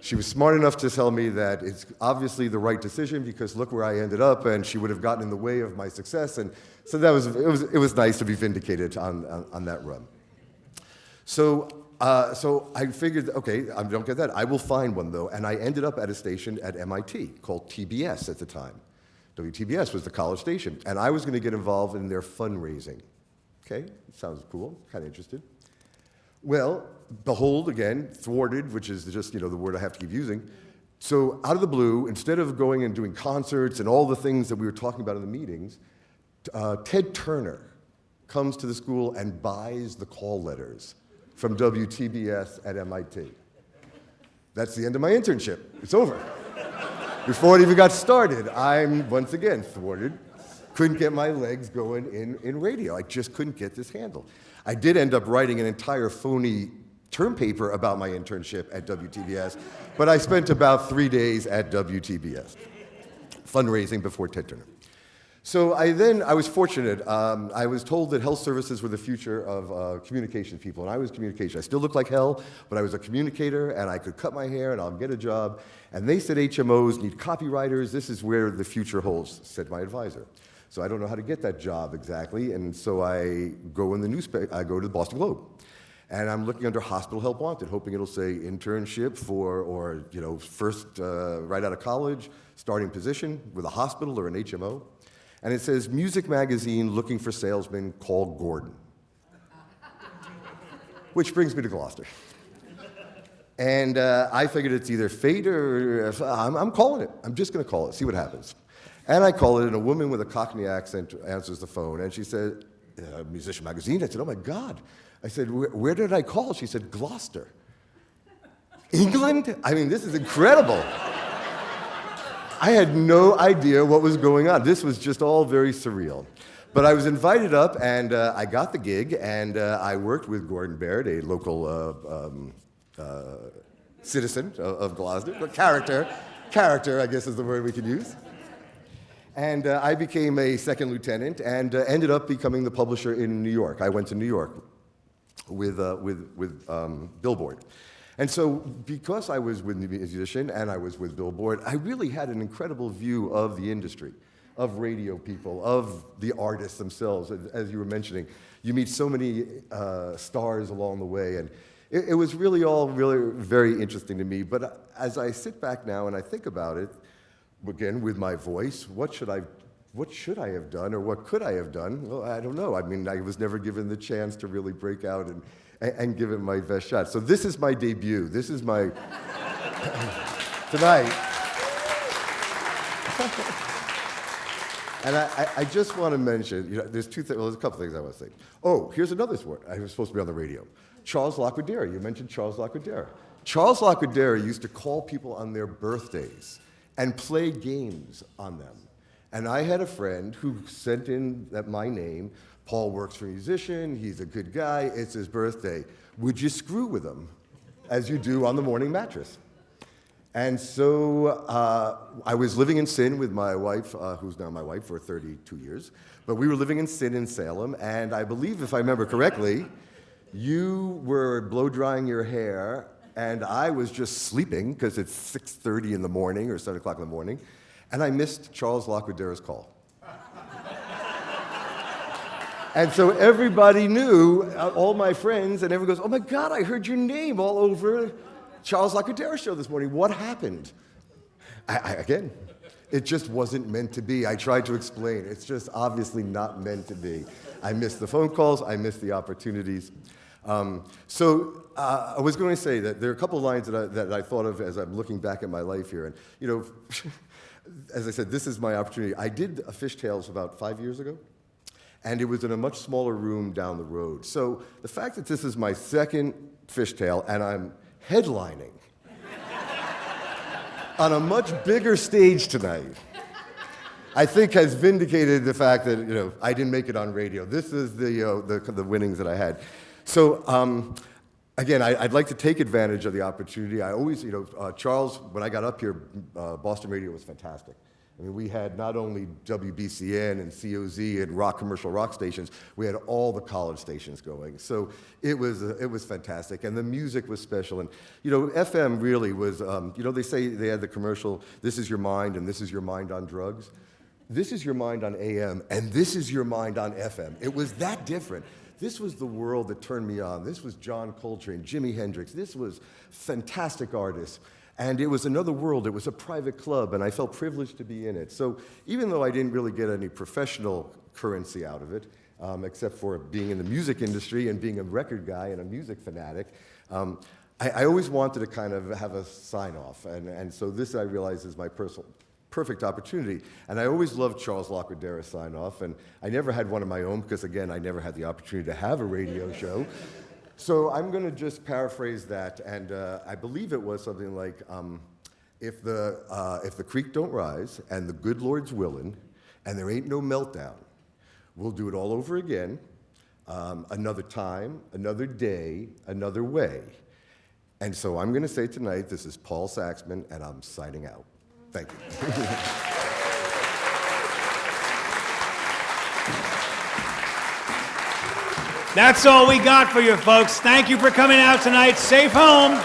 She was smart enough to tell me that it's obviously the right decision because look where I ended up, and she would have gotten in the way of my success. And so it was nice to be vindicated on that run. So I figured, okay, I don't get that. I will find one, though. And I ended up at a station at MIT called TBS at the time. WTBS was the college station. And I was going to get involved in their fundraising. Okay, sounds cool, kind of interested. Well, behold, again, thwarted, which is just, the word I have to keep using. So out of the blue, instead of going and doing concerts and all the things that we were talking about in the meetings, Ted Turner comes to the school and buys the call letters from WTBS at MIT. That's the end of my internship. It's over. Before it even got started, I'm once again thwarted. Couldn't get my legs going in radio. I just couldn't get this handle. I did end up writing an entire phony term paper about my internship at WTBS, but I spent about 3 days at WTBS, fundraising before Ted Turner. So I was fortunate. I was told that health services were the future of communication people, and I was communication. I still look like hell, but I was a communicator, and I could cut my hair, and I'll get a job. And they said HMOs need copywriters. This is where the future holds, said my advisor. So I don't know how to get that job exactly, and so I go in the newspaper. I go to the Boston Globe, and I'm looking under Hospital Help Wanted, hoping it'll say internship or first right out of college, starting position with a hospital or an HMO. And it says, music magazine looking for salesman, call Gordon. which brings me to Gloucester. And I figured it's either fate or I'm calling it. I'm just going to call it, see what happens. And I call it, and a woman with a Cockney accent answers the phone, and she said, Musician Magazine? I said, oh my God. I said, where did I call? She said, Gloucester. England? I mean, this is incredible. I had no idea what was going on. This was just all very surreal. But I was invited up, and I got the gig, and I worked with Gordon Baird, a local citizen of Gloucester, a character, I guess is the word we could use. And I became a second lieutenant and ended up becoming the publisher in New York. I went to New York with Billboard. And so because I was with the musician and I was with Billboard, I really had an incredible view of the industry, of radio people, of the artists themselves. As you were mentioning, you meet so many stars along the way, and it was really all really very interesting to me. But as I sit back now and I think about it, again, with my voice, what should I have done, or what could I have done? Well, I don't know. I mean, I was never given the chance to really break out and give it my best shot. So this is my debut. This is my tonight. And I just want to mention, there's there's a couple things I want to say. Oh, here's another sport. I was supposed to be on the radio. Charles Laquadere. You mentioned Charles Laquadere. Charles Laquadere used to call people on their birthdays and play games on them. And I had a friend who sent in my name. Paul works for a musician, he's a good guy, it's his birthday. Would you screw with him, as you do on the morning mattress? And so I was living in Sin with my wife, who's now my wife for 32 years, but we were living in Sin in Salem, and I believe, if I remember correctly, you were blow-drying your hair, and I was just sleeping, because it's 6:30 in the morning, or 7 o'clock in the morning, and I missed Charles Laquadere's call. And so everybody knew, all my friends, and everyone goes, oh my God, I heard your name all over Charles Laquadere's show this morning. What happened? Again, it just wasn't meant to be. I tried to explain. It's just obviously not meant to be. I missed the phone calls. I missed the opportunities. So I was going to say that there are a couple of lines that I thought of as I'm looking back at my life here. And, as I said, this is my opportunity. I did a Fishtails about 5 years ago, and it was in a much smaller room down the road. So the fact that this is my second Fishtail and I'm headlining on a much bigger stage tonight, I think has vindicated the fact that I didn't make it on radio. This is the winnings that I had. So again, I'd like to take advantage of the opportunity. I always, Charles, when I got up here, Boston radio was fantastic. I mean, we had not only WBCN and COZ and commercial rock stations, we had all the college stations going. So it was fantastic, and the music was special. And FM really was. They say they had the commercial, "This is your mind, and this is your mind on drugs." This is your mind on AM, and this is your mind on FM. It was that different. This was the world that turned me on. This was John Coltrane, Jimi Hendrix. This was fantastic artists. And it was another world. It was a private club, and I felt privileged to be in it. So even though I didn't really get any professional currency out of it, except for being in the music industry and being a record guy and a music fanatic, I always wanted to kind of have a sign-off. And so this, I realize, is my perfect opportunity. And I always loved Charles Laquadere's sign-off, and I never had one of my own because, again, I never had the opportunity to have a radio show. So I'm going to just paraphrase that, and I believe it was something like, if the creek don't rise, and the good Lord's willin', and there ain't no meltdown, we'll do it all over again, another time, another day, another way. And so I'm going to say tonight, this is Paul Sacksman, and I'm signing out. Thank you. That's all we got for you, folks. Thank you for coming out tonight. Safe home.